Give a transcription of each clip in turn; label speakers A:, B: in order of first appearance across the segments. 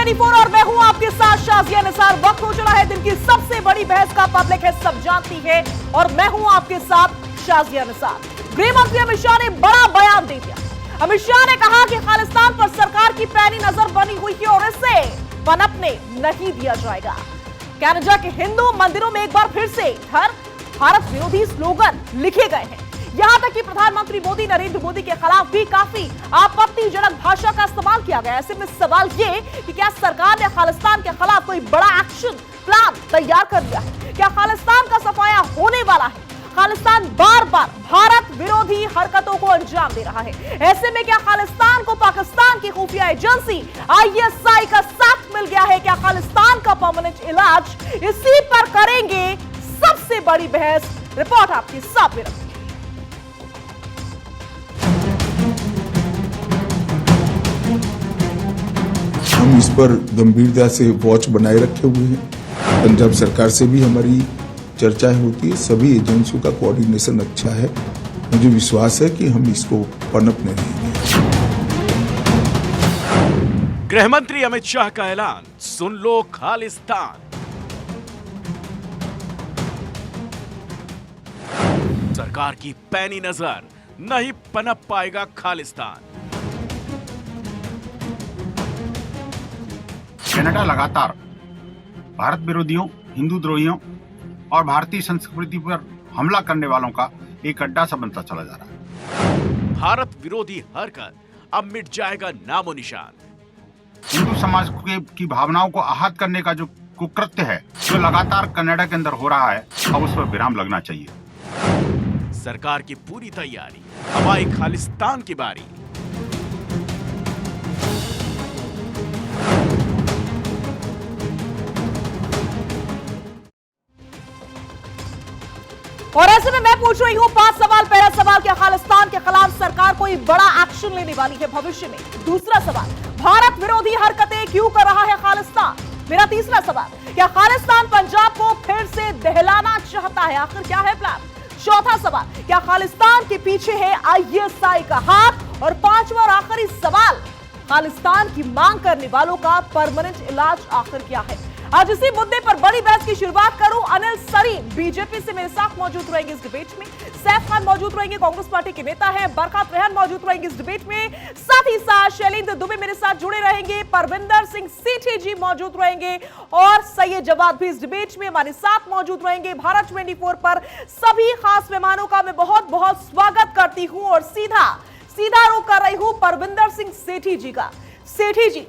A: 24 और मैं हूं आपके साथ शाजिया निसार। वक्त हो चला है दिन की सबसे बड़ी बहस का। पब्लिक है, सब जानती है, और मैं हूं आपके साथ शाजिया निसार। गृह मंत्री अमित शाह ने बड़ा बयान दे दिया। अमित शाह ने कहा कि खालिस्तान पर सरकार की पैनी नजर बनी हुई है और इसे पनपने नहीं दिया जाएगा। कनाडा के हिंदू मंदिरों में एक बार फिर से भारत विरोधी स्लोगन लिखे गए हैं। यहां तक कि प्रधानमंत्री मोदी, नरेंद्र मोदी के खिलाफ भी काफी आपत्तिजनक भाषा का इस्तेमाल किया गया। ऐसे में सवाल ये कि क्या सरकार ने खालिस्तान के खिलाफ कोई बड़ा एक्शन प्लान तैयार कर लिया है? क्या खालिस्तान का सफाया होने वाला है? खालिस्तान बार बार भारत विरोधी हरकतों को अंजाम दे रहा है। ऐसे में क्या खालिस्तान को पाकिस्तान की खुफिया एजेंसी ISI का साथ मिल गया है? क्या खालिस्तान का परमानेंट इलाज इसी पर करेंगे? सबसे बड़ी बहस, रिपोर्ट आपकी सामने रखी।
B: हम इस पर गंभीरता से वॉच बनाए रखे हुए हैं। पंजाब सरकार से भी हमारी चर्चाएं होती है। सभी एजेंसियों का कोऑर्डिनेशन अच्छा है। मुझे विश्वास है कि हम इसको पनपने नहीं देंगे।
C: गृह मंत्री अमित शाह का ऐलान, सुन लो खालिस्तान। सरकार की पैनी नजर, नहीं पनप पाएगा खालिस्तान।
D: कनाडा लगातार भारत विरोधियों, हिंदू द्रोहियों और भारतीय संस्कृति पर हमला करने वालों का एक अड्डा सा बनता चला जा रहा है।
C: भारत विरोधी हरकत अब मिट जाएगा नामो निशान।
D: हिंदू समाज की भावनाओं को आहत करने का जो कुकृत्य है, जो लगातार कनाडा के अंदर हो रहा है, अब उस पर विराम लगना चाहिए।
C: सरकार की पूरी तैयारी, हवाई खालिस्तान की बारी।
A: और ऐसे में मैं पूछ रही हूं 5 सवाल। पहला सवाल, क्या खालिस्तान के खिलाफ सरकार कोई बड़ा एक्शन लेने वाली है भविष्य में? दूसरा सवाल, भारत विरोधी हरकतें क्यों कर रहा है खालिस्तान? मेरा तीसरा सवाल, क्या खालिस्तान पंजाब को फिर से दहलाना चाहता है? आखिर क्या है प्लान? चौथा सवाल, क्या खालिस्तान के पीछे है ISI का हाथ? और पांचवा और आखिरी सवाल, खालिस्तान की मांग करने वालों का परमानेंट इलाज आखिर क्या है? आज इसी मुद्दे पर बड़ी बहस की शुरुआत करूं। अनिल सरीन बीजेपी से मेरे साथ मौजूद रहेंगे इस डिबेट में। सैफ खान मौजूद रहेंगे, कांग्रेस पार्टी के नेता हैं। बरखत रेहन मौजूद रहेंगे इस डिबेट में। साथ ही साथ शैलेंद्र दुबे मेरे साथ जुड़े रहेंगे। परविंदर सिंह सेठी जी मौजूद रहेंगे और सैयद जवाद भी इस डिबेट में हमारे साथ मौजूद रहेंगे। भारत 24 पर सभी खास मेहमानों का मैं बहुत बहुत स्वागत करती हूं और सीधा रुख कर रही हूं परविंदर सिंह सेठी जी का। सेठी जी,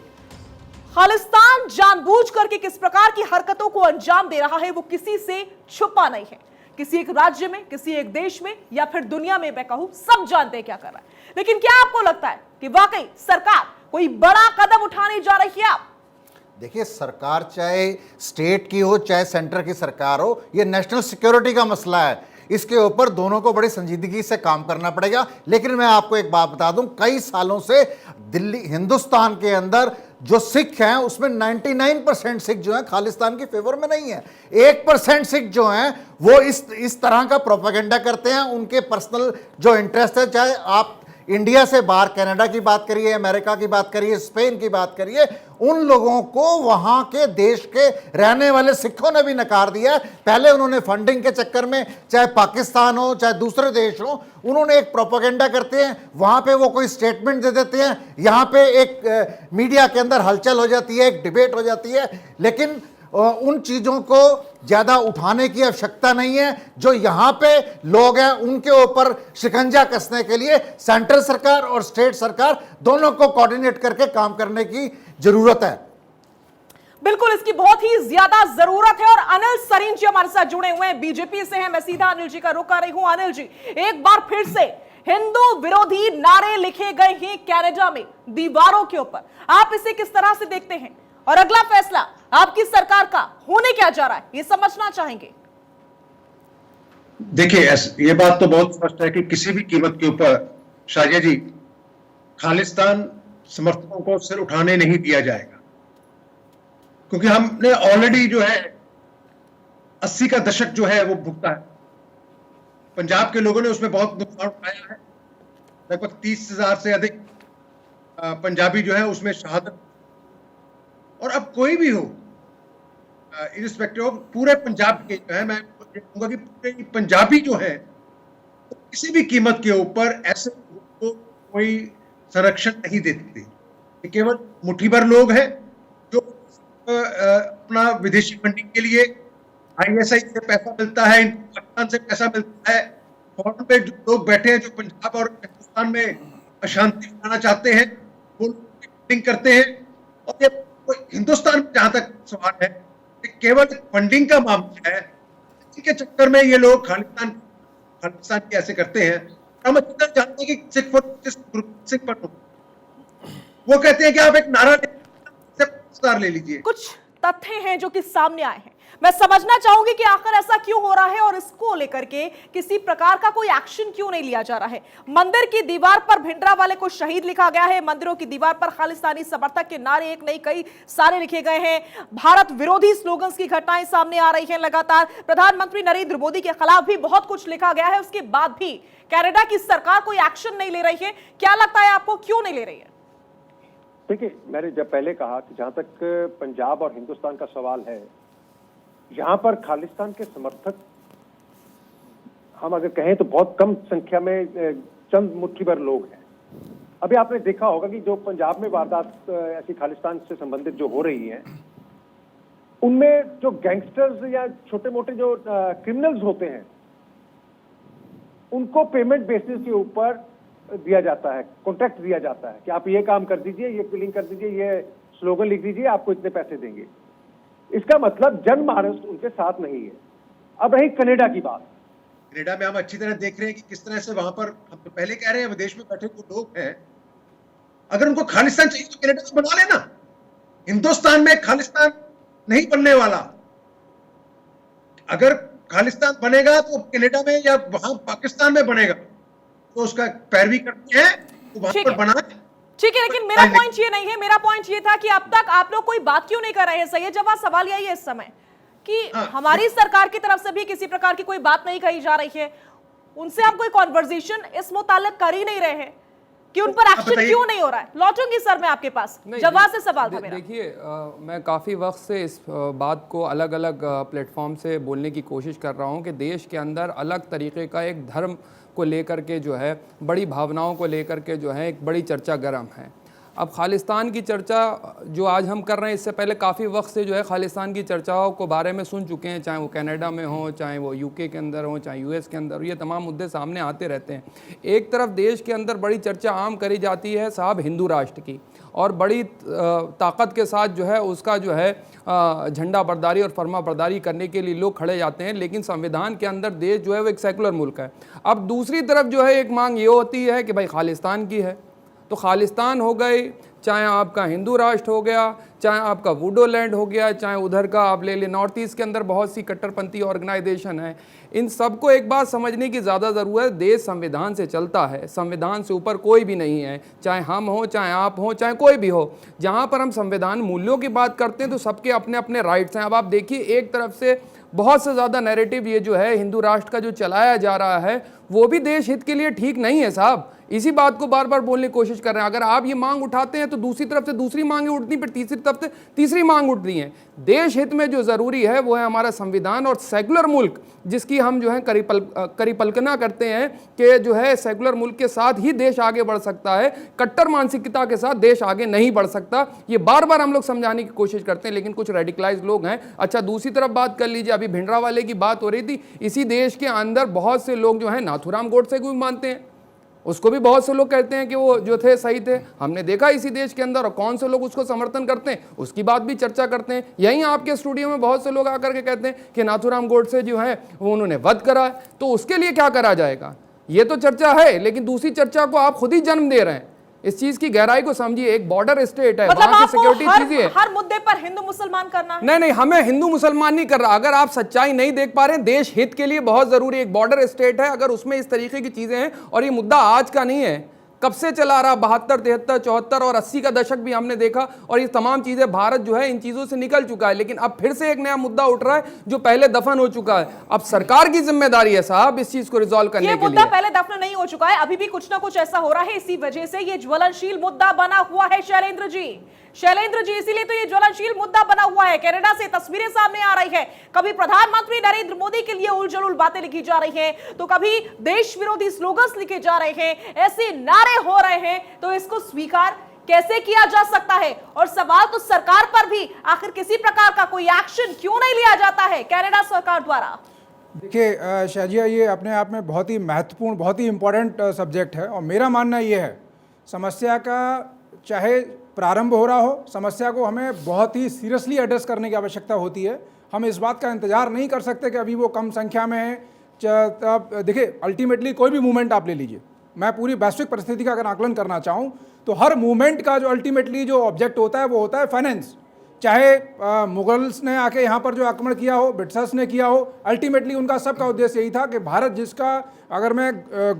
A: खालिस्तान जानबूझ करके किस प्रकार की हरकतों को अंजाम दे रहा है वो किसी से छुपा नहीं है। किसी एक राज्य में, किसी एक देश में या फिर दुनिया में, मैं कहूं सब जानते हैं क्या कर रहा है। लेकिन क्या आपको लगता है कि वाकई सरकार कोई बड़ा कदम उठाने जा रही है? आप
E: देखिए, सरकार चाहे स्टेट की हो चाहे सेंटर की सरकार हो, ये नेशनल सिक्योरिटी का मसला है। इसके ऊपर दोनों को बड़ी संजीदगी से काम करना पड़ेगा। लेकिन मैं आपको एक बात बता दूं, कई सालों से हिंदुस्तान के अंदर जो सिख हैं उसमें 99% सिख जो हैं खालिस्तान के फेवर में नहीं है। 1% सिख जो हैं वो इस तरह का प्रोपेगेंडा करते हैं। उनके पर्सनल जो इंटरेस्ट है, चाहे आप इंडिया से बाहर कनाडा की बात करिए, अमेरिका की बात करिए, स्पेन की बात करिए, उन लोगों को वहां के देश के रहने वाले सिखों ने भी नकार दिया है। पहले उन्होंने फंडिंग के चक्कर में, चाहे पाकिस्तान हो चाहे दूसरे देश हो, उन्होंने एक प्रोपेगेंडा करते हैं, वहां पे वो कोई स्टेटमेंट दे देते हैं, यहां पे एक मीडिया के अंदर हलचल हो जाती है, एक डिबेट हो जाती है। लेकिन उन चीजों को ज्यादा उठाने की आवश्यकता नहीं है। जो यहां पे लोग हैं उनके ऊपर शिकंजा कसने के लिए सेंट्रल सरकार और स्टेट सरकार दोनों को कोऑर्डिनेट करके काम करने की जरूरत है।
A: बिल्कुल, इसकी बहुत ही ज्यादा जरूरत है। और अनिल सरीन जी हमारे साथ जुड़े हुए हैं, बीजेपी से हैं। मैं सीधा अनिल जी का रुख कर रही हूं। अनिल जी, एक बार फिर से हिंदू विरोधी नारे लिखे गए हैं कनाडा में दीवारों के ऊपर। आप इसे किस तरह से देखते हैं और अगला फैसला आपकी सरकार का होने क्या जा रहा है, ये समझना चाहेंगे।
F: देखिए, ये बात तो बहुत स्पष्ट है कि किसी भी कीमत के ऊपर शाजिया जी, खालिस्तान समर्थकों को सिर उठाने नहीं दिया जाएगा। क्योंकि हमने ऑलरेडी जो है 80 का दशक जो है वो भुगता है। पंजाब के लोगों ने उसमें बहुत नुकसान उठाया है। लगभग 30,000 से अधिक पंजाबी जो है उसमें शहादत और अब कोई भी हो, इरिस्पेक्टिव ऑफ पूरे पंजाब के जो है, मैं कहूंगा कि पूरे पंजाबी जो है तो किसी भी कीमत के ऊपर ऐसे को कोई संरक्षण नहीं देती। ये केवल मुट्ठी भर लोग हैं जो अपना विदेशी फंडिंग के लिए ISI से पैसा मिलता है, पाकिस्तान से पैसा मिलता है, फॉरेन पे जो लोग बैठे हैं जो पंजाब और हिंदुस्तान में अशांति फैलाना चाहते हैं वो फंडिंग करते हैं। और ये हिंदुस्तान में जहां तक सवाल है कि केवल फंडिंग का मामला है, इसी के चक्कर में ये लोग खालिस्तान की ऐसे करते हैं। हम अच्छी तरह जानते हैं कि सिख पर वो कहते हैं कि आप एक नारा ले लीजिए।
A: कुछ तथ्य हैं जो कि सामने आए हैं, मैं समझना चाहूंगी कि आखिर ऐसा क्यों हो रहा है और इसको लेकर के किसी प्रकार का कोई एक्शन क्यों नहीं लिया जा रहा है। मंदिर की दीवार पर भिंडरावाले को शहीद लिखा गया है, मंदिरों की दीवार पर खालिस्तानी समर्थक के नारे एक नहीं कई सारे लिखे गए हैं, भारत विरोधी स्लोगन्स की घटनाएं सामने आ रही हैं लगातार, प्रधानमंत्री नरेंद्र मोदी के खिलाफ भी बहुत कुछ लिखा गया है, उसके बाद भी कनाडा की सरकार कोई एक्शन नहीं ले रही है। क्या लगता है आपको, क्यों नहीं ले रही है?
G: देखिए, मैंने जब पहले कहा कि जहां तक पंजाब और हिंदुस्तान का सवाल है, यहां पर खालिस्तान के समर्थक हम अगर कहें तो बहुत कम संख्या में, चंद मुट्ठी भर लोग हैं। अभी आपने देखा होगा कि जो पंजाब में वारदात ऐसी खालिस्तान से संबंधित जो हो रही हैं, उनमें जो गैंगस्टर्स या छोटे मोटे जो क्रिमिनल्स होते हैं उनको पेमेंट बेसिस के ऊपर दिया जाता है, कॉन्ट्रैक्ट दिया जाता है कि आप ये काम कर दीजिए, ये किलिंग कर दीजिए, ये स्लोगन लिख दीजिए, आपको इतने पैसे देंगे। इसका मतलब जनमानस उनके साथ नहीं है। अब रही कनाडा की बात,
F: कनाडा में हम अच्छी तरह देख रहे हैं कि किस तरह से वहां पर, हम तो पहले कह रहे हैं विदेश में बैठे जो लोग हैं, अगर उनको खालिस्तान चाहिए तो कनाडा में बना लेना। हिंदुस्तान में खालिस्तान नहीं बनने वाला। अगर खालिस्तान बनेगा तो कनाडा में या वहां पाकिस्तान में बनेगा, तो उसका पैरवी करते हैं तो वहां पर बना।
A: ठीक है, लेकिन मेरा पॉइंट ये नहीं है, मेरा पॉइंट ये था कि अब तक आप लोग कोई बात क्यों नहीं कर रहे हैं। सही है, जवाब सवाल यही है इस समय कि हमारी सरकार की तरफ से भी किसी प्रकार की कोई बात नहीं कही जा रही है, उनसे आप कोई कॉन्वर्सेशन इस मुताल्लिक कर ही नहीं रहे हैं कि उन पर एक्शन क्यों नहीं हो रहा है। लौटूंगी सर मैं आपके पास, जवाब से सवाल था मेरा।
H: देखिए, मैं काफ़ी वक्त से इस बात को अलग अलग प्लेटफॉर्म से बोलने की कोशिश कर रहा हूँ कि देश के अंदर अलग तरीके का एक धर्म को लेकर के जो है, बड़ी भावनाओं को लेकर के जो है एक बड़ी चर्चा गर्म है। अब खालिस्तान की चर्चा जो आज हम कर रहे हैं, इससे पहले काफ़ी वक्त से जो है खालिस्तान की चर्चाओं को बारे में सुन चुके हैं, चाहे वो कनाडा में हो, चाहे वो UK के अंदर हो, चाहे US के अंदर हो, ये तमाम मुद्दे सामने आते रहते हैं। एक तरफ देश के अंदर बड़ी चर्चा आम करी जाती है साहब हिंदू राष्ट्र की, और बड़ी ताकत के साथ जो है उसका जो है झंडा बरदारी और फरमा बरदारी करने के लिए लोग खड़े जाते हैं, लेकिन संविधान के अंदर देश जो है वो एक सेकुलर मुल्क है। अब दूसरी तरफ जो है एक मांग ये होती है कि भाई खालिस्तान की है तो खालिस्तान हो गई, चाहे आपका हिंदू राष्ट्र हो गया, चाहे आपका वुडोलैंड हो गया, चाहे उधर का आप ले लें नॉर्थ ईस्ट के अंदर बहुत सी कट्टरपंथी ऑर्गेनाइजेशन है। इन सबको एक बात समझने की ज़्यादा ज़रूरत है, देश संविधान से चलता है, संविधान से ऊपर कोई भी नहीं है, चाहे हम हो, चाहे आप हो, चाहे कोई भी हो। जहाँ पर हम संविधान मूल्यों की बात करते हैं तो सबके अपने अपने राइट्स हैं। अब आप देखिए, एक तरफ से बहुत से ज़्यादा नैरेटिव ये जो है हिंदू राष्ट्र का जो चलाया जा रहा है वो भी देश हित के लिए ठीक नहीं है साहब। इसी बात को बार बार बोलने की कोशिश कर रहे हैं। अगर आप ये मांग उठाते हैं तो दूसरी तरफ से दूसरी मांगें उठती, फिर तीसरी तरफ से तीसरी मांग उठती हैं। देश हित में जो ज़रूरी है वो है हमारा संविधान और सेकुलर मुल्क, जिसकी हम जो है कल्पना करते हैं कि जो है सेकुलर मुल्क के साथ ही देश आगे बढ़ सकता है, कट्टर मानसिकता के साथ देश आगे नहीं बढ़ सकता। ये बार बार हम लोग समझाने की कोशिश करते हैं, लेकिन कुछ रेडिकलाइज लोग हैं। अच्छा, दूसरी तरफ बात कर लीजिए, अभी भिंडरावाले की बात हो रही थी, इसी देश के अंदर बहुत से लोग जो है नाथूराम गोडसे को भी मानते हैं, उसको भी बहुत से लोग कहते हैं कि वो जो थे सही थे। हमने देखा इसी देश के अंदर, और कौन से लोग उसको समर्थन करते हैं उसकी बात भी चर्चा करते हैं। यहीं आपके स्टूडियो में बहुत से लोग आकर के कहते हैं कि नाथूराम गोडसे जो है वो उन्होंने वध करा है, तो उसके लिए क्या करा जाएगा। ये तो चर्चा है, लेकिन दूसरी चर्चा को आप खुद ही जन्म दे रहे हैं। इस चीज की गहराई को समझिए, एक बॉर्डर स्टेट है,
A: मतलब
H: वहां की सिक्योरिटी चीजें है।
A: हर मुद्दे पर हिंदू मुसलमान करना है?
H: नहीं, हमें हिंदू मुसलमान नहीं कर रहा। अगर आप सच्चाई नहीं देख पा रहे हैं, देश हित के लिए बहुत जरूरी, एक बॉर्डर स्टेट है, अगर उसमें इस तरीके की चीजें हैं, और ये मुद्दा आज का नहीं है, कब से चला रहा, 72, 73, 74 और 80 का दशक भी हमने देखा, और ये तमाम चीजें भारत जो है इन चीजों से निकल चुका है। लेकिन अब फिर से एक नया मुद्दा उठ रहा है जो पहले दफन हो चुका है। अब सरकार की जिम्मेदारी है साहब इस चीज को रिजॉल्व करने
A: ये
H: के
A: मुद्दा
H: लिए।
A: पहले दफन नहीं हो चुका है, अभी भी कुछ ना कुछ ऐसा हो रहा है, इसी वजह से ये ज्वलनशील मुद्दा बना हुआ है। शैलेंद्र जी, इसीलिए तो ये ज्वलनशील मुद्दा बना हुआ है। कनाडा से तस्वीरें सामने आ रही है, कभी प्रधानमंत्री नरेंद्र मोदी के लिए उलझुल बातें लिखी जा रही हैं, तो कभी देश विरोधी स्लोगन्स लिखे जा रहे हैं, ऐसे नारे हो रहे हैं। तो इसको स्वीकार कैसे किया जा सकता है? और सवाल तो सरकार पर भी, आखिर किसी प्रकार का कोई एक्शन क्यों नहीं लिया जाता है कनाडा सरकार द्वारा?
I: देखिए शाजिया, ये अपने आप में बहुत ही महत्वपूर्ण, बहुत ही इम्पोर्टेंट सब्जेक्ट है। और मेरा मानना ये है, समस्या का चाहे प्रारंभ हो रहा हो, समस्या को हमें बहुत ही सीरियसली एड्रेस करने की आवश्यकता होती है। हम इस बात का इंतजार नहीं कर सकते कि अभी वो कम संख्या में है। तब देखिए, अल्टीमेटली कोई भी मूवमेंट आप ले लीजिए, मैं पूरी वैश्विक परिस्थिति का अगर आकलन करना चाहूँ तो हर मूवमेंट का जो अल्टीमेटली जो ऑब्जेक्ट होता है वो होता है फाइनेंस। चाहे मुगल्स ने आके यहाँ पर जो आक्रमण किया हो, ब्रिटिशर्स ने किया हो, अल्टीमेटली उनका सबका उद्देश्य यही था कि भारत, जिसका अगर मैं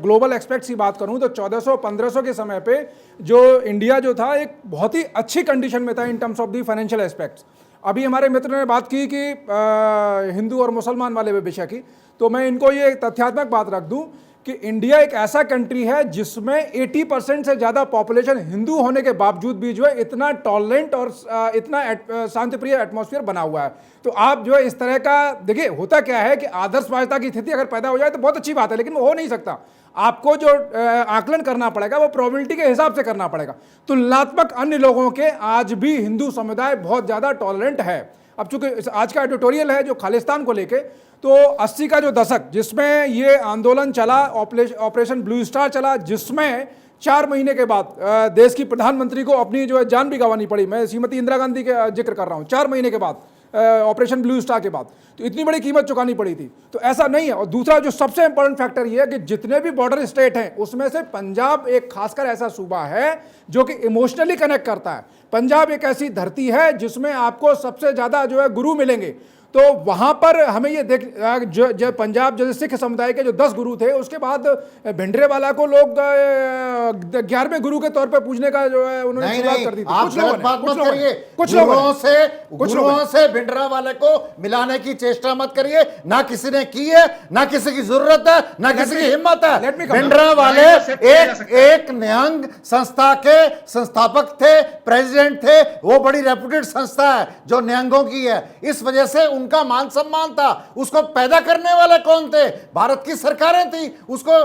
I: ग्लोबल एस्पेक्ट्स की बात करूँ तो 1400-1500 के समय पे जो इंडिया जो था एक बहुत ही अच्छी कंडीशन में था in terms of the financial aspects. अभी हमारे मित्र ने बात की कि हिंदू और मुसलमान वाले विषय की, तो मैं इनको ये तथ्यात्मक बात रख दूँ कि इंडिया एक ऐसा कंट्री है जिसमें 80% से ज़्यादा पॉपुलेशन हिंदू होने के बावजूद भी जो है इतना टॉलरेंट और इतना शांतिप्रिय एटमॉस्फेयर बना हुआ है। तो आप जो है इस तरह का, देखिए होता क्या है कि आदर्शवादिता की स्थिति अगर पैदा हो जाए तो बहुत अच्छी बात है, लेकिन वो हो नहीं सकता। आपको जो आकलन करना पड़ेगा वो प्रोबेबिलिटी के हिसाब से करना पड़ेगा। तुलनात्मक अन्य लोगों के आज भी हिंदू समुदाय बहुत ज़्यादा टॉलरेंट है। अब चूंकि आज का एडिटोरियल है जो खालिस्तान को लेके, तो 80 का जो दशक जिसमें ये आंदोलन चला, ऑपरेशन ब्लू स्टार चला, जिसमें 4 महीने के बाद देश की प्रधानमंत्री को अपनी जो है जान भी गंवानी पड़ी। मैं श्रीमती इंदिरा गांधी का जिक्र कर रहा हूँ। 4 महीने के बाद ऑपरेशन ब्लू स्टार के बाद तो इतनी बड़ी कीमत चुकानी पड़ी थी। तो ऐसा नहीं है। और दूसरा जो सबसे इंपॉर्टेंट फैक्टर ये है कि जितने भी बॉर्डर स्टेट हैं उसमें से पंजाब एक खासकर ऐसा सूबा है जो कि इमोशनली कनेक्ट करता है। पंजाब एक ऐसी धरती है जिसमें आपको सबसे ज़्यादा जो है गुरु मिलेंगे। तो वहाँ पर हमें ये देख, जो पंजाब जैसे सिख समुदाय के जो 10 गुरु थे, उसके बाद भिंडरेवाला को लोग 11वें गुरु के तौर पे पूजने का जो है उन्होंने शुरुआत कर दी थी।
E: आप गलत बात मत करिए, गुरुओं से भिंडरावाले को मिलाने की चेष्टा मत करिए। ना किसी ने की है, ना किसी की जरूरत है, ना किसी की हिम्मत है। भिंडरावाले एक निहंग संस्था के संस्थापक थे, प्रेसिडेंट थे। वो बड़ी रेप्यूटेड संस्था है जो निहंगों की है, इस वजह से उनका मान सम्मान था। उसको पैदा करने वाले कौन थे? भारत की सरकारें थी। उसको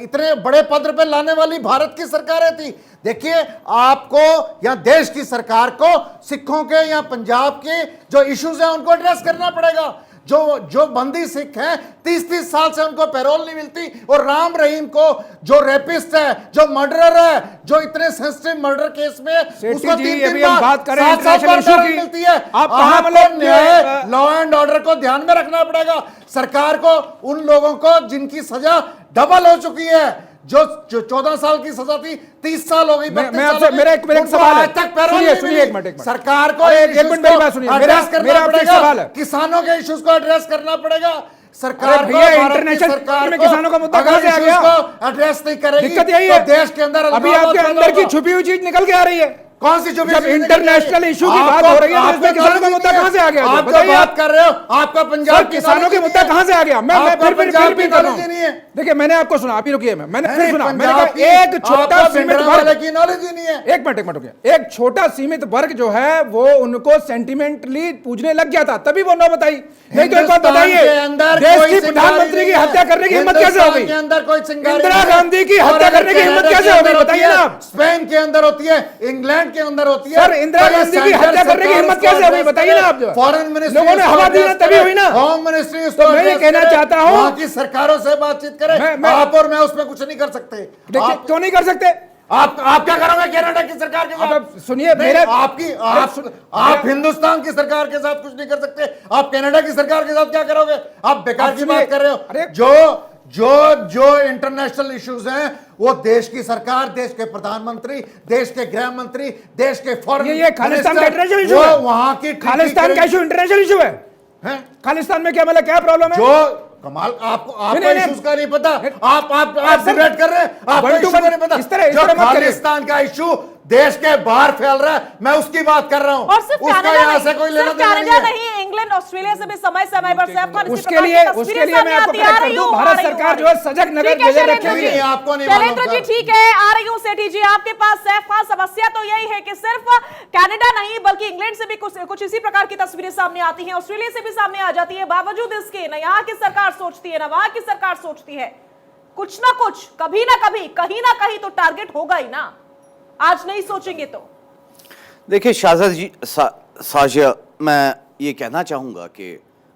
E: इतने बड़े पद पे लाने वाली भारत की सरकारें थी। देखिए, आपको या देश की सरकार को सिखों के या पंजाब के जो इश्यूज हैं उनको एड्रेस करना पड़ेगा। जो बंदी सिख हैं 30-30 साल से उनको पैरोल नहीं मिलती, और राम रहीम को जो रेपिस्ट है, जो मर्डरर है, जो इतने सेंसिटिव मर्डर केस में उसको 3 बात करें मिलती है। आपको लॉ एंड ऑर्डर को ध्यान में रखना पड़ेगा। सरकार को उन लोगों को जिनकी सजा डबल हो चुकी है, जो 14 साल की सजा थी 30 साल हो गई।
I: मैं आपसे मेरा एक सवाल है, सुनिए एक मिनट।
E: सरकार को
I: एक मिनट मेरी बात सुनिए। मेरा आपसे एक सवाल है,
E: किसानों के इश्यूज को एड्रेस करना पड़ेगा। सरकार
I: भैया इंटरनेशनल सरकार में किसानों का मुद्दा कहां से आ गया?
E: एड्रेस नहीं करेगी,
I: दिक्कत यही है
E: तो देश के अंदर
I: अभी आपके अंदर की छुपी हुई चीज निकल के आ रही है।
E: कौन सी छुपी?
I: जब इंटरनेशनल इशू की बात हो रही है इसमें किसानों का मुद्दा कहां से आ गया?
E: आप जो बात कर रहे हो, आपका पंजाब
I: किसानों के मुद्दा कहां से आ गया? मैं फिर कर रहा हूं। देखिए, मैंने आपको सुना, आप ही रुकिए, मैंने फिर सुना, मैंने कहा एक छोटा सीमित वर्ग की नॉलेज ही नहीं है। एक मिनट रुकिए। एक छोटा सीमित वर्ग जो है वो उनको सेंटिमेंटली पूजने लग गया था, तभी वो नौबत आई। नहीं तो एक बात बताइए, देश की प्रधानमंत्री की हत्या करने की हिम्मत कैसे हो गई? इंदिरा गांधी की हत्या करने की हिम्मत कैसे हो गई बताइए ना आप?
E: स्पेन के अंदर होती है, इंग्लैंड के अंदर होती है।
I: इंदिरा गांधी की हत्या करने की हिम्मत कैसे हो गई बताइए ना आप?
E: फॉरेन मिनिस्ट्री
I: लोगों ने हवा दी ना, तभी हुई ना।
E: होम मिनिस्ट्री,
I: तो मैं ये कहना चाहता हूं,
E: वहां की सरकारों से बातचीत करें। आप और मैं उसमें कुछ नहीं कर सकते।
I: क्यों नहीं कर सकते?
E: आप क्या करोगे कनाडा की सरकार के साथ?
I: सुनिए, मेरे
E: आप हिंदुस्तान की सरकार के साथ कुछ नहीं कर सकते। आप कनाडा की सरकार के साथ क्या करोगे? आप बेकार की बात कर रहे हो। जो इंटरनेशनल इश्यूज हैं वो देश की सरकार, देश के प्रधानमंत्री, देश के गृह मंत्री, देश के फॉरेन,
I: ये खालिस्तान का इंटरनेशनल इशू है।
E: वहां की
I: खालिस्तान का इशू इंटरनेशनल इशू है। खालिस्तान में क्या मतलब क्या प्रॉब्लम है?
E: कमाल, आपको आपको
I: नहीं, नहीं,
E: इश्यूज का नहीं पता। आप
I: सर,
E: डिबेट कर रहे हैं, आपको
I: one to
E: इश्यू का
I: one,
E: नहीं पता।
I: इस तरह
E: जब
I: मत करिए।
E: खालिस्तान का इश्यू देश के बाहर फैल रहा है, मैं उसकी बात कर रहा हूं।
A: और सिर्फ
E: उसका
A: कनाडा
E: यहां से कोई लेना देना
A: कनाडा
E: नहीं है।
A: नहीं, इंग्लैंड ऑस्ट्रेलिया से भी समय समय पर सैफ खान इसी
I: उसके
A: प्रकार की
I: लिए
A: तस्वीरें
I: मैं
A: सामने
I: आपको
A: आती
I: करेक्ट
A: आ
I: कर
A: रही
I: दूं,
A: हूं,
I: भारत
A: आ रही हूं,
I: सरकार
A: आ
I: जो है
A: रही हूं।
I: सजग नजर
A: ठीक है,
I: नजर
A: शैलेंद्र
I: रखी हुई
A: जी,
I: है।
E: आपको नहीं मालूम,
A: शैलेंद्र जी
E: सर।
A: ठीक है, आ रही हूं सेठी जी आपके पास। सैफ खान, समस्या तो यही है कि सिर्फ कनाडा नहीं बल्कि इंग्लैंड से भी कुछ इसी प्रकार की तस्वीरें सामने आती हैं, ऑस्ट्रेलिया से भी सामने आ जाती है। बावजूद इसके न यहाँ की सरकार सोचती है न वहां की सरकार सोचती है, कुछ ना कुछ कभी ना कभी कहीं ना कहीं तो टारगेट होगा ही ना। आज नहीं सोचेंगे तो।
J: देखिए शाहजाद जी, साजिया, मैं ये कहना चाहूँगा कि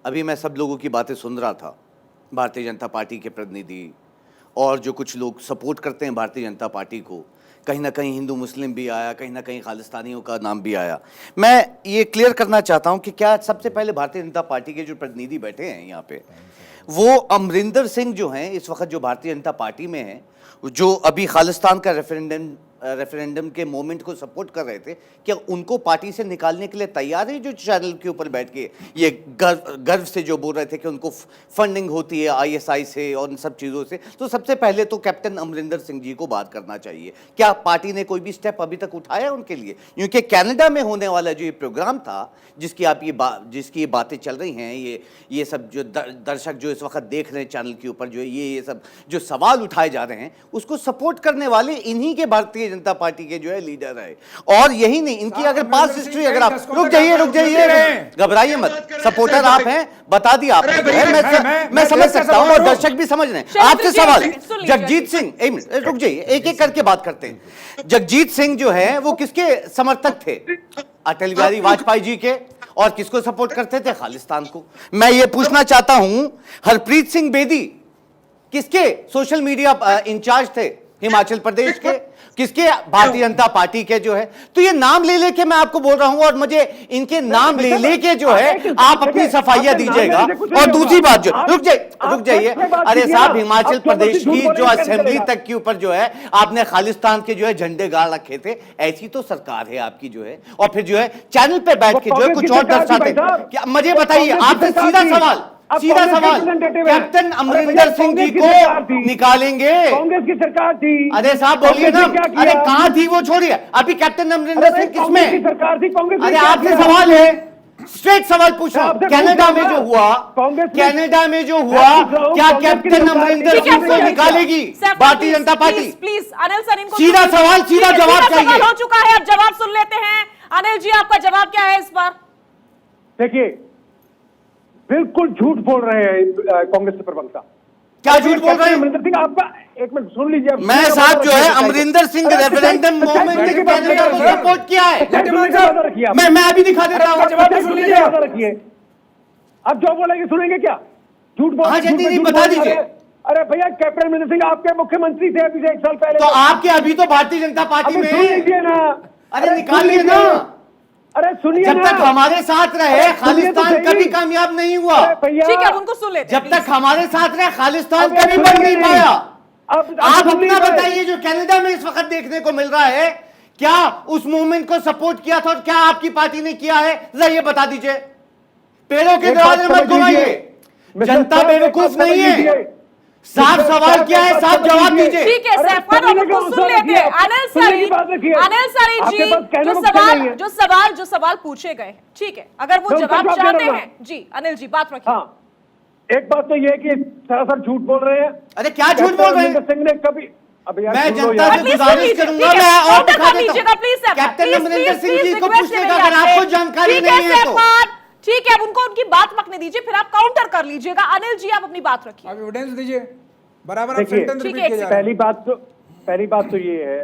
J: अभी मैं सब लोगों की बातें सुन रहा था, भारतीय जनता पार्टी के प्रतिनिधि और जो कुछ लोग सपोर्ट करते हैं भारतीय जनता पार्टी को, कहीं ना कहीं हिंदू मुस्लिम भी आया, कहीं ना कहीं खालिस्तानियों का नाम भी आया। मैं ये क्लियर करना चाहता हूँ कि क्या सबसे पहले भारतीय जनता पार्टी के जो प्रतिनिधि बैठे हैं यहाँ पे, वो अमरिंदर सिंह जो हैं इस वक्त जो भारतीय जनता पार्टी में हैं, जो अभी खालिस्तान का रेफरेंडम के मोमेंट को सपोर्ट कर रहे थे, क्या उनको पार्टी से निकालने के लिए तैयार है? जो चैनल के ऊपर बैठ के ये गर्व से जो बोल रहे थे कि उनको फंडिंग होती है आईएसआई से और इन सब चीज़ों से, तो सबसे पहले तो कैप्टन अमरिंदर सिंह जी को बात करना चाहिए। क्या पार्टी ने कोई भी स्टेप अभी तक उठाया उनके लिए? क्योंकि कनाडा में होने वाला जो ये प्रोग्राम था, जिसकी आप जिसकी ये बातें चल रही हैं, ये सब जो दर्शक जो इस वक्त देख रहे हैं चैनल के ऊपर, जो ये सब जो सवाल उठाए जा रहे हैं, उसको सपोर्ट करने वाले इन्हीं के भारतीय जनता पार्टी के जो है लीडर है। और यही नहीं, इनकी अगर पास हिस्ट्री, अगर आप रुक जाइए, घबराइए मत, सपोर्टर आप हैं, बता दिया आपने, मैं समझ सकता हूं और दर्शक भी समझ रहे हैं। आपसे सवाल है, जगजीत सिंह, एक मिनट रुक जाइए, एक एक करके बात करते हैं। जगजीत सिंह जो है वो किसके समर्थक थे? अटल बिहारी वाजपेयी जी के। और किसको सपोर्ट करते थे? खालिस्तान को। मैं ये पूछना चाहता हूं, हरप्रीत सिंह बेदी किसके सोशल मीडिया इंचार्ज थे? हिमाचल प्रदेश के। किसके? भारतीय जनता पार्टी के जो है। तो ये नाम ले लेके मैं आपको बोल रहा हूं, और मुझे इनके नाम ले लेके जो है आप अपनी सफाइयां दीजिएगा। और दूसरी बात जो, रुक जाइए, अरे साहब, हिमाचल प्रदेश की जो असेंबली तक के ऊपर जो है आपने खालिस्तान के जो है झंडे गाड़ रखे थे। ऐसी तो सरकार है आपकी जो है, और फिर जो है चैनल पे बैठ के जो है कुछ और दर्शाते। क्या मुझे बताइए, आपसे सीधा सवाल, कैप्टन अमरिंदर सिंह जी को निकालेंगे?
G: कांग्रेस की सरकार थी।
J: अरे साहब बोलिए ना, अरे कहाँ थी वो, छोड़िए अभी। कैप्टन अमरिंदर सिंह किसमें?
G: सरकार थी कांग्रेस।
J: अरे आपसे सवाल है, स्ट्रेट सवाल पूछ रहा हूँ। कनाडा में जो हुआ, कनाडा में जो हुआ, क्या कैप्टन अमरिंदर सिंह को निकालेगी Bharatiya Janata party?
A: Please Anil sir, इनको
J: सीधा सवाल, सीधा जवाब चाहिए।
A: हो चुका है, अब जवाब सुन लेते हैं। अनिल जी, आपका जवाब क्या है इस पर?
G: देखिए, बिल्कुल झूठ बोल रहे हैं कांग्रेस के प्रवक्ता।
J: क्या झूठ बोल रहे हैं?
G: अमरिंदर सिंह, आपका एक मिनट सुन लीजिए।
J: मैं साहब जो है अमरिंदर सिंह रेफरेंडम मूवमेंट के कनाडा को सपोर्ट किया है। मैं अभी दिखा देता हूँ, जवाब सुन लीजिए।
G: रखिए, अब जो बोलेंगे सुनेंगे क्या? झूठ बोल,
J: नहीं बता दीजिए।
G: अरे भैया, कैप्टन अमरिंदर सिंह आपके मुख्यमंत्री थे अभी से 1 साल पहले।
J: तो आपके अभी तो भारतीय जनता पार्टी में,
G: सुन लीजिए ना।
J: अरे निकालिए ना।
G: अरे सुनिए,
J: जब तक हमारे साथ रहे खालिस्तान कभी कामयाब नहीं हुआ।
A: ठीक है, उनको सुन लेते हैं।
J: जब तक हमारे साथ रहे खालिस्तान कभी बन नहीं पाया। आप अपना बताइए, जो कनाडा में इस वक्त देखने को मिल रहा है, क्या उस मूवमेंट को सपोर्ट किया था और क्या आपकी पार्टी ने किया है? जरा ये बता दीजिए। पेड़ों के दरवाजे मत घुमाइए, जनता बेवकूफ नहीं है। साफ सवाल क्या है, साफ जवाब दीजिए।
A: ठीक है, सैफ खान, उनको सुन लेते हैं। अनिल सरी जी, जो सवाल पूछे गए, ठीक है, अगर वो जवाब चाहते हैं जी, अनिल जी बात रखिए।
G: हाँ, एक बात तो ये है कि सरासर झूठ बोल रहे हैं।
J: अरे क्या झूठ बोल रहे हैं?
G: सिंह ने कभी,
J: मैं जनता से गुजारिश करूंगा, मैं और दिखा देता हूं।
A: प्लीज
J: कैप्टन अमरिंदर सिंह जी को पूछने का, अगर आपको जानकारी नहीं है तो
A: ठीक है, अब उनको उनकी बात पकने दीजिए, फिर आप काउंटर कर लीजिएगा। अनिल जी, आप अपनी बात रखिए।
I: आप एविडेंस दीजिए, बराबर आप सेंटेंस रिपीट किए जा रहे हैं।
G: पहली बात तो ये है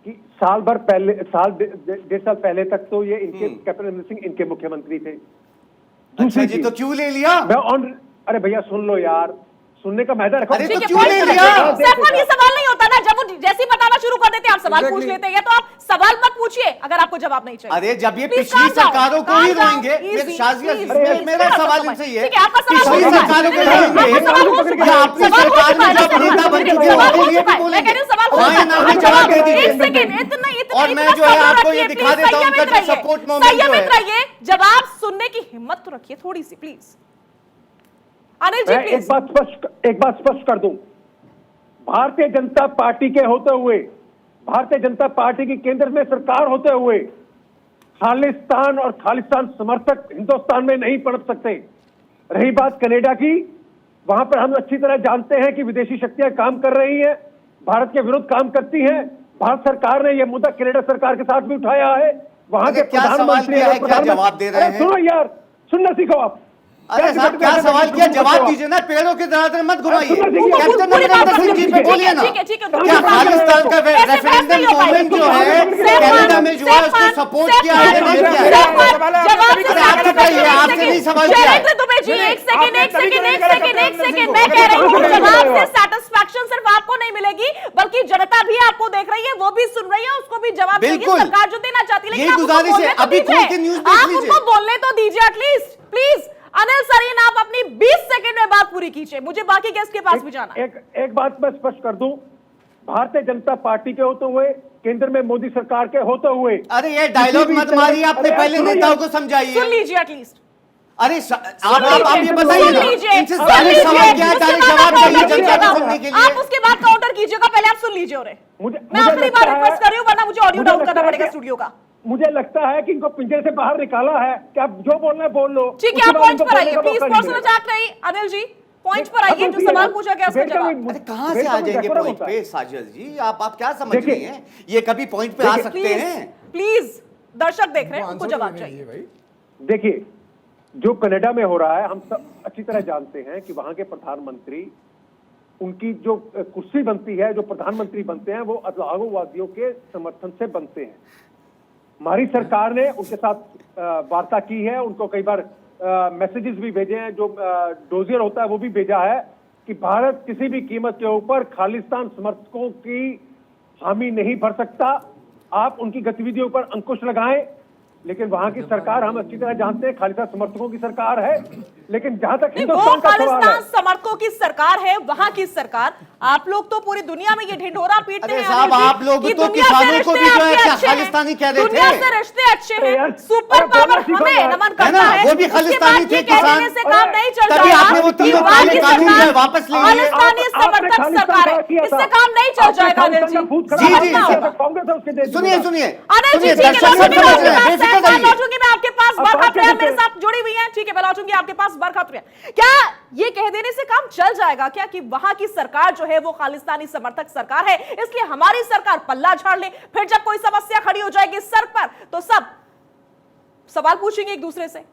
G: कि साल भर पहले, डेढ़ साल पहले तक तो ये इनके कैप्टन अमरिंदर सिंह इनके मुख्यमंत्री थे।
J: अच्छा जी, तो क्यों ले लिया?
G: अरे भैया सुन लो यार, सुनने का मैदान रखो।
J: अरे तो क्यों ले लिया?
A: ये सवाल नहीं होता ना, जब वो जैसे ही बताना शुरू कर देते हैं आप सवाल पूछ लेते हैं। तो आप सवाल मत पूछिए अगर आपको जवाब नहीं चाहिए।
J: अरे जब ये पिछली सरकारों को ही रोएंगे, मेरा सवाल इनसे ये है, पिछली सरकारों को रोएंगे या आपकी सरकार में जब नेता बन चुके हैं उनके लिए भी बोलेंगे? जवाब दे दीजिए। और मैं जो है आपको ये दिखा देता हूं उनका जो सपोर्ट मोमेंट जो है।
A: जवाब सुनने की हिम्मत तो रखिए थोड़ी सी, प्लीज। अनिल जी
G: मैं
A: प्लीज।
G: एक बात स्पष्ट कर दूं, भारतीय जनता पार्टी के होते हुए, भारतीय जनता पार्टी की केंद्र में सरकार होते हुए खालिस्तान और खालिस्तान समर्थक हिंदुस्तान में नहीं पनप सकते। रही बात कनाडा की, वहां पर हम अच्छी तरह जानते हैं कि विदेशी शक्तियां काम कर रही हैं, भारत के विरुद्ध काम करती हैं। भारत सरकार ने यह मुद्दा कनाडा सरकार के साथ भी उठाया है। वहां के
J: क्या सवाल किया है, क्या जवाब दे रहे हैं?
G: सुनो यार, सुनना सीखो आप।
J: अरे साहब क्या सवाल किया, जवाब दीजिए ना, पेड़ों के दरार मत घुमाइए। कैप्टन अमरिंदर सिंह जी पे बोलिए ना, क्या खालिस्तान का रेफरेंडम मूवमेंट जो है कनाडा में जो है उसको सपोर्ट किया है या नहीं किया है? आप चुकाइए, आपसे नहीं सवाल किया।
A: एक सेकंड, मैं कह रही हूँ जवाब से सेटिस्फैक्शन सिर्फ आपको नहीं मिलेगी, बल्कि जनता भी आपको देख रही है, वो भी सुन रही है, उसको भी जवाब देगी सरकार जो देना चाहती है।
J: यही गुजारिश है, अभी खोल के न्यूज़ देख लीजिए।
A: आप उनको बोलने तो दीजिए एटलीस्ट, प्लीज। अनिल सरीन, आप अपनी 20 सेकंड में बात पूरी कीजिए, मुझे बाकी गेस्ट के पास भी जाना है।
G: एक बात मैं स्पष्ट कर दूं, भारतीय जनता पार्टी के होते हुए, केंद्र में मोदी सरकार के होते हुए,
J: अरे ये डायलॉग मत मारिए, अपने पहले नेताओं को समझाइए।
A: सुन लीजिए एटलीस्ट।
J: अरे आप ये बताइए ना, इनसे डायरेक्ट सवाल क्या है, डायरेक्ट जवाब चाहिए जनता को सुनने के लिए।
A: आप उसके बाद काउंटर कीजिएगा, पहले आप सुन लीजिए। मैं आखिरी बार रिक्वेस्ट कर रही हूँ, वरना मुझे ऑडियो डाउन करना पड़ेगा स्टूडियो का।
G: मुझे लगता है कि इनको पिंजरे से बाहर निकाला है कि आप जो बोलना है बोल लो।
A: ठीक है, आप पॉइंट पर आइए प्लीज, पर्सनल अटैक नहीं। अनिल जी पॉइंट पर आइए, जो सवाल पूछा गया उसका जवाब।
J: अरे कहां से आ जाएंगे पॉइंट पे साजिद जी? आप क्या समझ रही हैं, ये कभी पॉइंट पे आ सकते हैं?
A: प्लीज, दर्शक देख रहे हैं, उनको जवाब चाहिए भाई।
G: देखिए, जो कनाडा में हो रहा है, हम सब अच्छी तरह जानते हैं कि वहां के प्रधानमंत्री, उनकी जो कुर्सी बनती है, जो प्रधानमंत्री बनते हैं, वो अलगाववादियों के समर्थन से बनते हैं। हमारी सरकार ने उनके साथ वार्ता की है, उनको कई बार मैसेजेस भी भेजे हैं, जो डोजियर होता है वो भी भेजा है कि भारत किसी भी कीमत के ऊपर खालिस्तान समर्थकों की हामी नहीं भर सकता। आप उनकी गतिविधियों पर अंकुश लगाएं। लेकिन वहां की सरकार, हम अच्छी तरह जानते हैं, खालिस्तान समर्थकों की सरकार है। लेकिन जहां तक
A: वो खालिस्तान समर्थकों की सरकार है, वहां की सरकार, आप लोग तो पूरी दुनिया में ये ढिंढोरा पीटते हैं
J: साहब, आप लोग तो किसानों को भी जो है क्या खालिस्तानी कह रहे थे?
A: दुनिया से रिश्ते अच्छे हैं, सुपर पावर हमें नमन करना है,
J: वो भी खालिस्तानी थे किसान,
A: से काम नहीं चल
J: तभी आपने वो तीनों काले कानून जो है वापस ले लिए।
A: खालिस्तानी समर्थक सरकार है, इससे काम नहीं चल जाएगा। अनिल जी
J: सुनिए सुनिए
A: अनिल जी, ठीक है, मैं आपके पास बरखा प्रिया मेरे साथ जुड़ी हुई है, ठीक है, मैं लौटूंगी आपके पास बरखा प्रिया। क्या ये कह देने से काम चल जाएगा क्या कि वहां की सरकार जो है वो खालिस्तानी समर्थक सरकार है, इसलिए हमारी सरकार पल्ला झाड़ ले, फिर जब कोई समस्या खड़ी हो जाएगी सर पर तो सब सवाल पूछेंगे एक दूसरे से?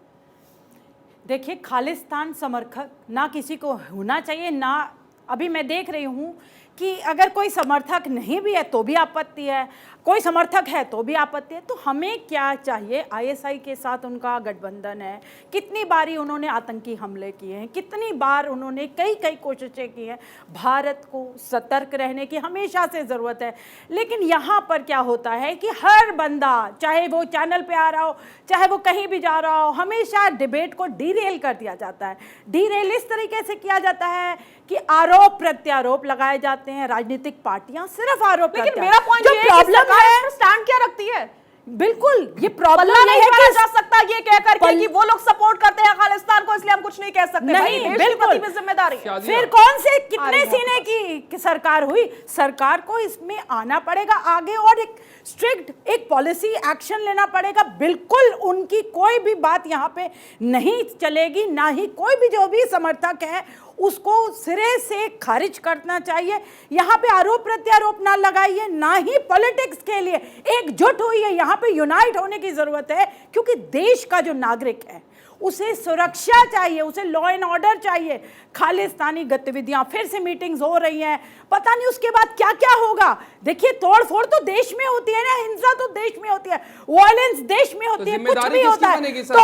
K: देखिए, खालिस्तान समर्थक ना किसी को होना चाहिए, ना अभी मैं देख रही हूं कि अगर कोई समर्थक नहीं भी है तो भी आपत्ति है, कोई समर्थक है तो भी आपत्ति है। तो हमें क्या चाहिए? आईएसआई के साथ उनका गठबंधन है, कितनी बारी उन्होंने आतंकी हमले किए हैं, कितनी बार उन्होंने कई कोशिशें की हैं। भारत को सतर्क रहने की हमेशा से ज़रूरत है। लेकिन यहाँ पर क्या होता है कि हर बंदा, चाहे वो चैनल पे आ रहा हो, चाहे वो कहीं भी जा रहा हो, हमेशा डिबेट को डीरेल कर दिया जाता है। डीरेल इस तरीके से किया जाता है कि आरोप प्रत्यारोप लगाए जाते हैं, राजनीतिक पार्टियां सिर्फ आरोप।
A: लेकिन मेरा पॉइंट ये है कि सरकार इस पर स्टैंड क्या रखती है?
K: बिल्कुल, ये प्रॉब्लम नहीं है
A: कि जा सकता ये कहकर कि वो लोग सपोर्ट करते हैं खालिस्तान को, इसलिए हम कुछ नहीं कह सकते।
K: नहीं, बिल्कुल
A: जिम्मेदारी है।
K: फिर कौन से कितने सीने की सरकार हुई? सरकार को इसमें आना पड़ेगा आगे और एक स्ट्रिक्ट एक पॉलिसी एक्शन लेना पड़ेगा। बिल्कुल उनकी कोई भी बात यहाँ पे नहीं चलेगी, ना ही कोई भी जो भी समर्थक है उसको सिरे से खारिज करना चाहिए। यहाँ पे आरोप प्रत्यारोप ना लगाइए, ना ही पॉलिटिक्स के लिए एकजुट होइए। यहाँ पे यूनाइट होने की जरूरत है, क्योंकि देश का जो नागरिक है उसे सुरक्षा चाहिए, उसे लॉ एंड ऑर्डर चाहिए। खालिस्तानी गतिविधियां, फिर से मीटिंग्स हो रही हैं, पता नहीं उसके बाद क्या क्या होगा। देखिए, तोड़ फोड़ तो देश में होती है ना, हिंसा तो देश में होती है, वायलेंस देश में होती है, कुछ भी होता है, तो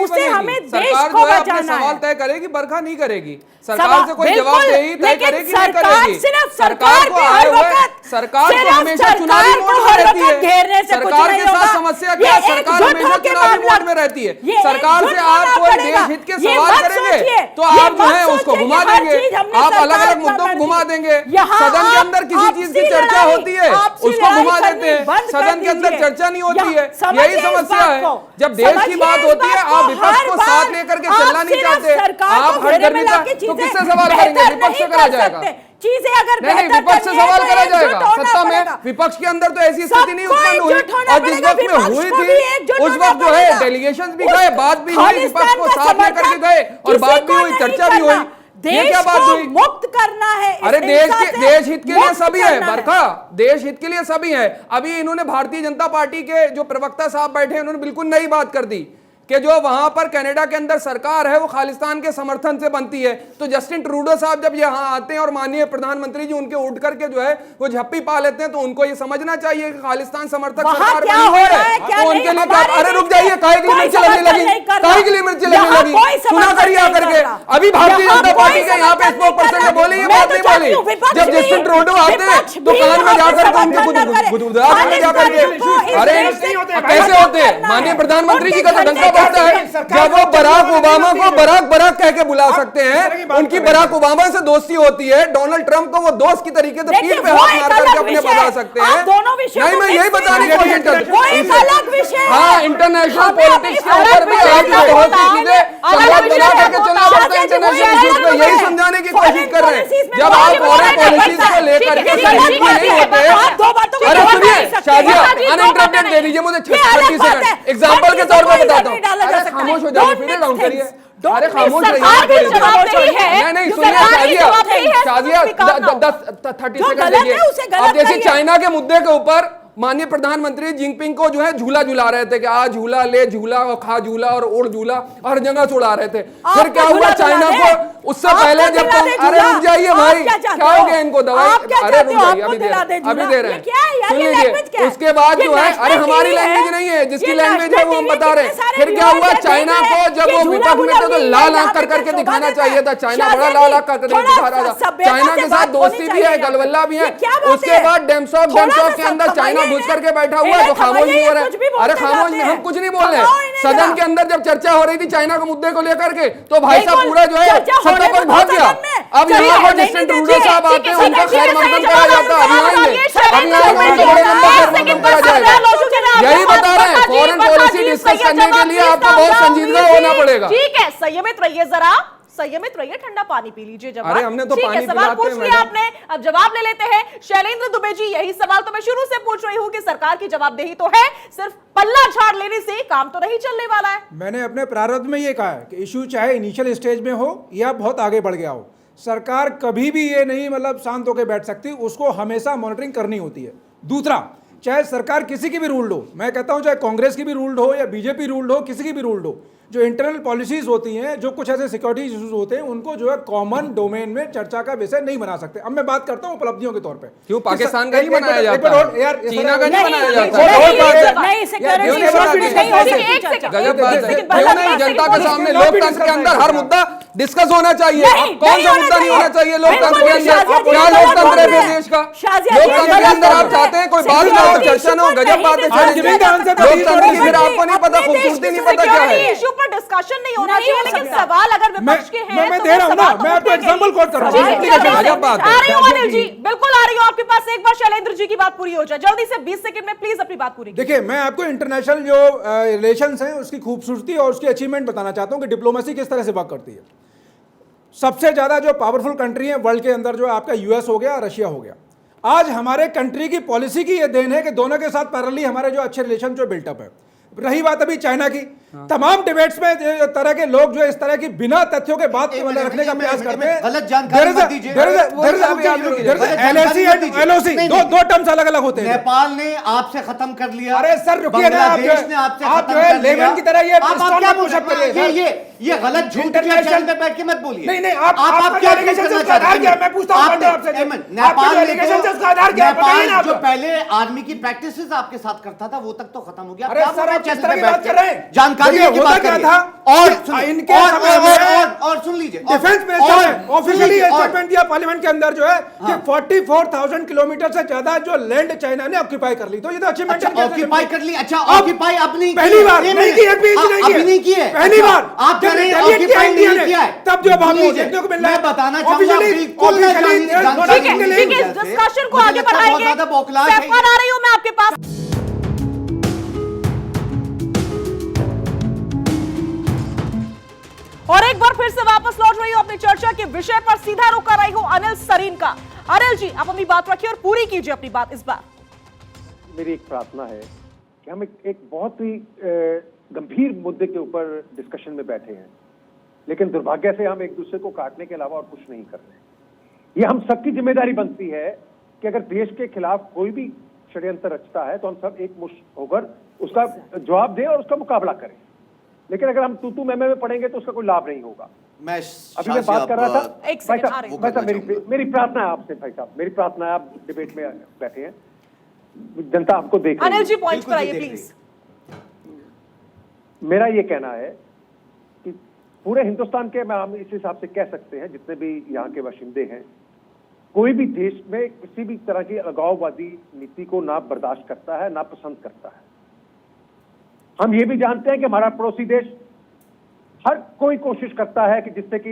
K: उसे हमें देश को बचाना है।
H: सवाल तय करेगी, बरखा नहीं करेगी, सरकार से कोई जवाबदेही तय करेगी, नहीं करेगी।
K: सिर्फ सरकार पे हर वक्त
H: सरकार तो
K: सिर्फ
H: हमेशा
K: सरकार
H: चुनावी
K: को
H: मोड में
K: हर
H: रहती
K: वक्त घेरने
H: है।
K: से कुछ
H: सरकार
K: नहीं
H: के साथ
K: होगा।
H: समस्या
K: ये
H: क्या है? सरकार
K: एकजुट
H: हमेशा
K: होके
H: चुनावी
K: मामला-
H: मोड में रहती है।
K: ये
H: सरकार
K: एकजुट
H: से आप
K: होना
H: कोई
K: पड़ेगा।
H: देश हित के
K: ये
H: सवाल
K: मत
H: करेंगे
K: सोचिए,
H: तो
K: ये
H: आप जो
K: मत
H: है उसको
K: सोचिए
H: घुमा
K: कि हर
H: देंगे,
K: चीज हमने
H: आप अलग
K: सरकार
H: अलग मुद्दों
K: पर
H: को घुमा
K: कर दी।
H: देंगे।
K: यहाँ
H: सदन के
K: आप
H: अंदर किसी चीज की
K: आपसी
H: चर्चा
K: लड़ाई-
H: होती है
K: आपसी
H: उसको
K: लड़ाई
H: घुमा
K: करनी
H: देते हैं,
K: बंद कर
H: सदन के अंदर
K: दीजिए।
H: चर्चा नहीं होती
K: यहाँ
H: है।
K: समझिए
H: यही
K: इस
H: समस्या
K: बात
H: है,
K: को।
H: जब देश की
K: समझिए
H: बात
K: इस
H: होती है
K: बात
H: आप
K: को।
H: विपक्ष
K: हर
H: को
K: बार
H: साथ लेकर के चलना
K: आप
H: नहीं
K: सिर्फ
H: चाहते,
K: सरकार
H: आप
K: को
H: हर
K: घेरे में
H: घड़ी
K: लाके
H: तो
K: चीजें
H: किससे सवाल करेंगे?
K: बेहतर
H: विपक्ष से
K: नहीं
H: करा
K: कर
H: जाएगा।
K: सकते। चीजें अगर
H: नहीं नहीं,
K: बेहतर
H: विपक्ष से
K: करनी है
H: सवाल
K: तो
H: करा
K: एकजुट
H: जाएगा।
K: होना
H: सत्ता में
K: पड़ेगा।
H: विपक्ष के अंदर तो ऐसी स्थिति नहीं
K: सबको
H: उत्पन्न हुई,
K: एकजुट होना
H: और जिस
K: पड़ेगा,
H: वक्त में
K: विपक्ष
H: हुई
K: को
H: थी
K: भी एकजुट
H: उस
K: होना
H: वक्त जो है
K: पड़ेगा।
H: डेलीगेशन भी
K: उस
H: गए, बात भी हुई, विपक्ष
K: खालिस्तान
H: को
K: का
H: साथ लेकर के
K: समर्थन
H: गए और
K: किसी
H: बात भी
K: को
H: हुई,
K: नहीं
H: चर्चा भी हुई।
K: करना।
H: ये
K: देश
H: क्या बात
K: को
H: हुई?
K: मुक्त करना है इस
H: अरे
K: हिंसा से
H: देश हित के लिए
K: मुक्त
H: सभी है
K: करना
H: बरखा, देश हित के लिए सभी है। अभी इन्होंने भारतीय जनता पार्टी के जो प्रवक्ता साहब बैठे हैं उन्होंने बिल्कुल नई बात कर दी कि जो वहां पर कनाडा के अंदर सरकार है वो खालिस्तान के समर्थन से बनती है। तो जस्टिन ट्रूडो साहब जब यहाँ आते हैं और माननीय प्रधानमंत्री जी उनके उठ करके जो है वो झप्पी पा लेते हैं, तो उनको ये समझना चाहिए कि खालिस्तान समर्थक
K: वहाँ
H: सरकार
K: क्या
H: बनी
K: हो
H: हुई
K: रहा है, क्या
H: तो
K: नहीं,
H: उनके लिए
K: हमारे
H: क्या? अरे
K: देश
H: रुक जाइए,
K: में
H: काहे के लिए
K: कोई
H: मिर्ची लगने
K: समर्थन
H: लगी?
K: नहीं कर
H: काहे
K: रहा।
H: के लिए मिर्ची लगने
K: यहाँ
H: लगी?
K: कोई
H: सुना
K: समर्थन
H: करिए
K: नहीं
H: आकर
K: कर
H: के।
K: रहा।
H: अभी भारतीय
K: यहाँ
H: जनता
K: कोई
H: पार्टी के यहाँ पे
K: समर्थन नहीं
H: स्पोक पर्सन
K: कर
H: ने
K: रहा।
H: बोली, ये
K: मैं
H: बात
K: तो
H: नहीं
K: चाहती
H: बोली।
K: हूँ विपक्ष
H: जब
K: भी-
H: जस्टिन ट्रूडो आते हैं
K: विपक्ष भी
H: दुकान में
K: यहाँ पे
H: जाकर के
K: समर्थन
H: उनके
K: न करे।
H: गुदगुदाहट में जाकर के,
K: खालिस्तान को इस
H: अरे
K: देश से
H: कैसे
K: खत्म
H: होते हैं?
K: करना
H: माननीय
K: है।
H: प्रधानमंत्री जी का तो
K: उनके
H: डंका
K: झंडे
H: बजता है
I: सरकार
H: जब वो बराक ओबामा को बराक बराक कह के बुला
I: आप
H: सकते
I: इस तरह की
H: हैं।
I: बात
H: उनकी
I: करें।
H: बराक ओबामा से दोस्ती होती है, डोनाल्ड ट्रंप को वो दोस्त की तरीके से
K: देखिए,
H: पीठ पे
K: वो
H: हाथ
K: एक
H: मार
K: अलग
H: करके अपने
K: विषय
H: बता
K: है।
H: सकते
K: आप
H: हैं।
K: दोनों विषयों
H: नहीं,
K: को
H: मैं यही
K: mix
H: बताने की
K: नहीं
H: कोशिश
K: करिए।
H: करता
K: वो एक अलग विषय है।
H: हाँ, इंटरनेशनल
K: हमें
H: पॉलिटिक्स के
K: अलग
H: ऊपर भी
K: विषय
H: आज
K: है।
H: बहुत सी चीजें
K: अलग
H: संवाद
K: विषय
H: बना
K: है।
H: करके चलना पड़ता है इंटरनेशनल इश्यूज में, यही समझाने की कोशिश कर रहे हैं। जब आप फॉरेन पॉलिसीज को लेकर के संजीदगी नहीं होते, अरे सुनिए शाजिया अनइंटरप्टेड दे दीजिए मुझे 30 सेकंड एग्जांपल के तौर पर बताता हूँ। अरे खामोश हो जाइए, फिर डाउन करिए। अरे खामोश
A: सरकार की जवाबदेही है।
H: नहीं नहीं
A: जो
H: सुनिए
A: सरकार की
H: शाजिया,
A: जवाबदेही है,
H: शाजिया
A: उसको स्वीकारना होगा।
H: 30
K: जो
H: सेकंड
K: गलत है,
H: देखिए।
K: उसे गलत
H: अब जैसे
K: कहिए।
H: चाइना के मुद्दे के ऊपर माननीय प्रधानमंत्री जिनपिंग को जो है झूला झूला रहे थे कि आ झूला ले झूला और खा झूला और ओढ़ झूला हर जगह छुड़ा रहे थे। फिर क्या हुआ चाइना को उससे पहले जब अरे रुक जाइए भाई, क्या हो गया इनको दवाई? अरे रुक जाइए, अभी दे रहे हैं। सुन लीजिए, उसके बाद जो है अरे हमारी लैंग्वेज नहीं है, जिसकी लैंग्वेज है वो हम बता रहे हैं। फिर क्या हुआ चाइना को जब वो विपक्ष में थे तो लाल आंख कर करके दिखाना चाहिए था। चाइना बड़ा लाल आंख करके दिखा रहा था। चाइना के साथ दोस्ती भी है, गलवल्ला भी है। उसके बाद डेमसॉक के अंदर चाइना घुस करके बैठा हुआ है तो खामोश नहीं हो रहा है। अरे खामोश नहीं, हम कुछ नहीं बोल रहे। सदन के अंदर जब चर्चा हो रही थी चाइना के मुद्दे को लेकर के तो भाई साहब पूरा जो है सत्ता पर भाग गया। अब यहाँ पर जस्टिन ट्रूडो साहब आते हैं, उनका खैर मकदम करा जाता है। अभी आएंगे उनका बड़े नंबर खैर मकदम करा जाएगा। यही बता रहे हैं, फॉरेन पॉलिसी डिस्कस करने के लिए आपको बहुत संजीदगा होना पड़ेगा।
A: ठीक है, संयमित रहिए, जरा संयमित रहिए, ठंडा पानी पी लीजिए। जवाब
H: अरे हमने तो
A: ठीक है,
H: पानी
A: सवाल
H: पिलाते
A: पूछ
H: हैं
A: लिया
H: मैडम।
A: आपने, अब जवाब ले लेते हैं। शैलेंद्र दुबे जी, यही सवाल तो मैं शुरू से पूछ रही हूं कि सरकार की जवाबदेही तो है, सिर्फ पल्ला झाड़ लेने से काम तो नहीं चलने वाला है।
I: मैंने अपने प्रारंभ में ये कहा है कि इशू चाहे इनिशियल स्टेज में हो या बहुत आगे बढ़ गया हो, सरकार कभी भी ये नहीं मतलब शांत होकर बैठ सकती, उसको हमेशा मॉनिटरिंग करनी होती है। दूसरा, चाहे सरकार किसी की भी रूल्ड हो, मैं कहता हूं चाहे कांग्रेस की भी रूल्ड हो या बीजेपी रूल्ड हो, किसी की भी रूल्ड हो, जो इंटरनल पॉलिसीज होती हैं, जो कुछ ऐसे सिक्योरिटी इश्यूज होते हैं, उनको जो है कॉमन डोमेन में चर्चा का विषय नहीं बना सकते। अब मैं बात करता हूं उपलब्धियों के तौर पे।
H: क्यों पाकिस्तान का ही बनाया जाता है, चीना का नहीं बनाया जाता है? गजब बात है। क्यों नहीं जनता के सामने लोकतंत्र के अंदर हर मुद्दा डिस्कस होना चाहिए? कौन सा मुद्दा नहीं होना चाहिए लोकतंत्र के अंदर? क्या लोकतंत्र है फिर देश का? लोकतंत्र के अंदर आप चाहते हैं कोई बात ना हो, चर्चा ना हो, गजब बात है। लोकतंत्र की फिर आपको नहीं पता, खूबसूरती नहीं पता क्या है।
A: इशू पर डिस्कशन नहीं होना चाहिए, लेकिन सवाल अगर विपक्ष के हैं
I: मैं
A: तो
I: दे रहा हूं ना,
A: सवाल तो
I: मैं आपको
A: उठेंगे।
I: एग्जांपल कोट कर रहा हूं।
A: ठीक है,
I: एप्लीकेशन
A: जल्दी से।
H: गजब बात है।
A: आ रही हूं अनिल जी, बिल्कुल आ रही हूं आपके पास। एक बार शैलेंद्र जी की बात पूरी हो जाए जल्दी से, 20 सेकंड में प्लीज अपनी बात पूरी कीजिए।
I: देखिए, मैं आपको इंटरनेशनल जो रिलेशंस हैं उसकी खूबसूरती और उसकी अचीवमेंट बताना चाहता हूं कि डिप्लोमेसी किस तरह से वर्क करती है। सबसे ज्यादा जो पावरफुल कंट्री है वर्ल्ड के अंदर जो आपका यूएस हो गया, रशिया हो गया। आज हमारे कंट्री की पॉलिसी की ये देन है कि दोनों के साथ पैरेलली हमारे जो अच्छे रिलेशन जो बिल्टअप है। रही बात अभी चाइना की, तमाम डिबेट्स में जो तरह के लोग जो इस तरह की बिना तथ्यों के बात रखने का प्रयास करते हैं,
J: गलत जानकारी मत दीजिए।
I: LAC एंड LOC दो टर्म्स अलग अलग होते हैं।
J: नेपाल ने आपसे खत्म कर लिया।
I: अरे सर रुकिए ना,
J: बांग्लादेश ने आपसे
I: आप
J: खत्म
I: जो है
J: कर लिया।
I: लेमन की तरह ये
J: आप क्या बोल सकते हैं? ये गलत झूठ
I: इंटरनेशनल
J: चैनल पे बैठ के मत बोलिए।
I: नहीं नहीं,
J: आप क्या
I: एलिगेशन से उसका आधार क्या है? मैं पूछता हूं आपसे,
J: नेपाल
I: एलिगेशन से उसका आधार क्या है? बताइए ना आप।
J: जो पहले आर्मी की प्रैक्टिसेस आपके साथ करता था वो तक तो खत्म हो गया।
I: अरे सर, आप किस तरह की बात कर रहे हैं?
J: जानकारी सरकारी
I: देखिए,
J: की
I: होता
J: बात
I: क्या
J: करिए।
I: था
J: और
I: इनके समय में
J: और सुन लीजिए,
I: डिफेंस में ऑफिशियली स्टेटमेंट दिया पार्लियामेंट के अंदर जो है कि 44,000 किलोमीटर से ज्यादा जो लैंड चाइना ने ऑक्यूपाई कर ली, तो ये तो अचीवमेंट
J: अच्छा, ऑक्यूपाई कर ली। अच्छा, ऑक्यूपाई अब नहीं
I: पहली बार
J: एक
I: नहीं
J: मिनट।
I: की, एक भी इंच
J: अभी नहीं की है।
I: पहली
J: अच्छा,
I: बार
J: आप कह रहे हैं
I: जब retaliate
J: ऑक्यूपाई
I: किया
J: नहीं किया है,
I: तब जो भाव
J: लीजिए,
I: देखने को मिल रहा है।
J: मैं बताना चाहूंगा
I: Officially-
J: बिल्कुल मैं
I: officially
J: जानी-
I: there's no
J: जानकारी
A: ठीक है,
J: नहीं
A: ठीक है,
J: है।
A: इस डिस्कशन को
J: मुझे
A: आगे
J: लगता है बहुत
A: बढ़ाएंगे।
J: ज्यादा बौखलाहट है।
A: सैफान, आ रही हूं मैं आपके पास। और एक बार फिर से वापस लौट रही हूं अपनी चर्चा के विषय पर, सीधा रुख कर रही हूं अनिल सरीन का। अनिल जी, आप अपनी बात रखिए और पूरी कीजिए अपनी बात इस बार।
G: मेरी एक प्रार्थना है कि हम एक बहुत ही गंभीर मुद्दे के ऊपर डिस्कशन में बैठे हैं, लेकिन दुर्भाग्य से हम एक दूसरे को काटने के अलावा और कुछ नहीं कर रहे। ये हम सबकी जिम्मेदारी बनती है कि अगर देश के खिलाफ कोई भी षड्यंत्र रचता है तो हम सब एक मुश्त होकर उसका जवाब दें और उसका मुकाबला करें। लेकिन अगर हम तू मैं में पड़ेंगे तो उसका कोई लाभ नहीं होगा।
J: मैं
G: अभी मैं बात कर रहा था,
A: एक सेकंड, आ रही हूं।
G: भाई साहब, मेरी प्रार्थना है आपसे, भाई साहब मेरी प्रार्थना है, आप डिबेट में बैठे हैं, जनता आपको देख रही है।
A: अनिल जी, पॉइंट
J: बिल्कुल
A: पर आइए
J: जी, देख
A: प्लीज।
G: मेरा ये कहना है कि पूरे हिंदुस्तान के, मैं हम इस हिसाब से कह सकते हैं, जितने भी यहाँ के बाशिंदे हैं, कोई भी देश में किसी भी तरह की अलगाववादी नीति को ना बर्दाश्त करता है, ना पसंद करता है। हम ये भी जानते हैं कि हमारा पड़ोसी देश हर कोई कोशिश करता है कि जिससे कि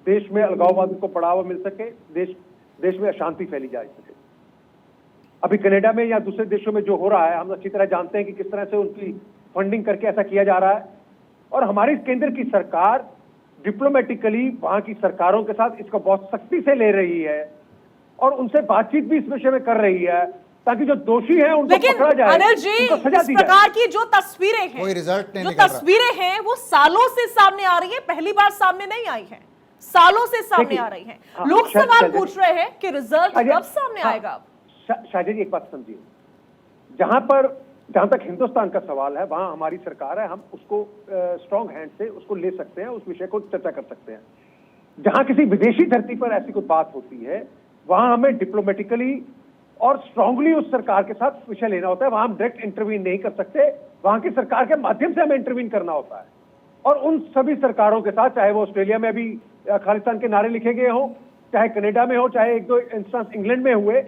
G: देश में अलगाववाद को बढ़ावा मिल सके, देश में अशांति फैली जा सके। अभी कनाडा में या दूसरे देशों में जो हो रहा है, हम अच्छी तरह जानते हैं कि किस तरह से उनकी फंडिंग करके ऐसा किया जा रहा है। और हमारी केंद्र की सरकार डिप्लोमेटिकली वहां की सरकारों के साथ इसको बहुत सख्ती से ले रही है और उनसे बातचीत भी इस विषय में कर रही है, ताकि जो दोषी हैं उनको
A: लेकिन
G: पकड़ा जाए,
A: अनिल जी,
G: उनको सजा
A: इस
G: दी जाए।
A: प्रकार की जो तस्वीरें हैं,
E: कोई रिजल्ट नहीं
A: जो
E: निकल रहा।
A: तस्वीरें हैं वो सालों से सामने आ रही है, पहली बार सामने नहीं आई है, सालों से सामने
G: देखिए,
A: आ रही है।
G: हाँ,
A: लोग
G: शायद-
A: सवाल
G: शायद-
A: पूछ रहे हैं कि रिजल्ट
G: शायद-
A: कब सामने
G: हाँ,
A: आएगा।
G: शायद एक बात समझिए, जहां तक हिंदुस्तान का सवाल है, वहां हमारी सरकार है, हम उसको स्ट्रॉन्ग हैंड से उसको ले सकते हैं, उस विषय को चर्चा कर सकते हैं। जहां किसी विदेशी धरती पर ऐसी कोई बात होती है, वहां हमें डिप्लोमेटिकली और स्ट्रांगली उस सरकार के साथ विषय लेना होता है। वहां हम डायरेक्ट इंटरवीन नहीं कर सकते, वहां की सरकार के माध्यम से हमें इंटरवीन करना होता है। और उन सभी सरकारों के साथ, चाहे वो ऑस्ट्रेलिया में अभी खालिस्तान के नारे लिखे गए हों, चाहे कनाडा में हो, चाहे एक दो इंस्टेंस इंग्लैंड में हुए,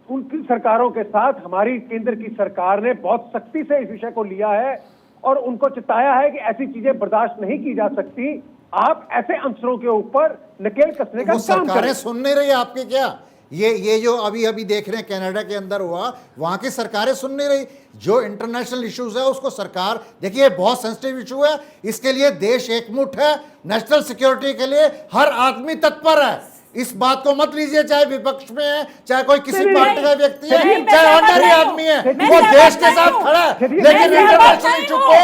G: उनकी सरकारों के साथ हमारी केंद्र की सरकार ने बहुत सख्ती से इस विषय को लिया है और उनको चिताया है कि ऐसी चीजें बर्दाश्त नहीं की जा सकती। आप ऐसे अंसरों के ऊपर नकेल कसने का
E: वो
G: काम
E: सरकारें
G: करें।
E: सुन नहीं रही आपके क्या? ये जो अभी देख रहे हैं कनाडा के अंदर हुआ, वहां की सरकारें सुन नहीं रही। जो इंटरनेशनल इश्यूज है उसको सरकार, देखिए बहुत सेंसिटिव इशू है, इसके लिए देश एकमुठ है, नेशनल सिक्योरिटी के लिए हर आदमी तत्पर है। इस बात को मत लीजिए, चाहे विपक्ष में है, चाहे कोई किसी पार्टी का व्यक्ति है, चाहे ऑर्डिनरी आदमी है, वो देश के साथ खड़ा है। लेकिन इंटरनेशनल इशू को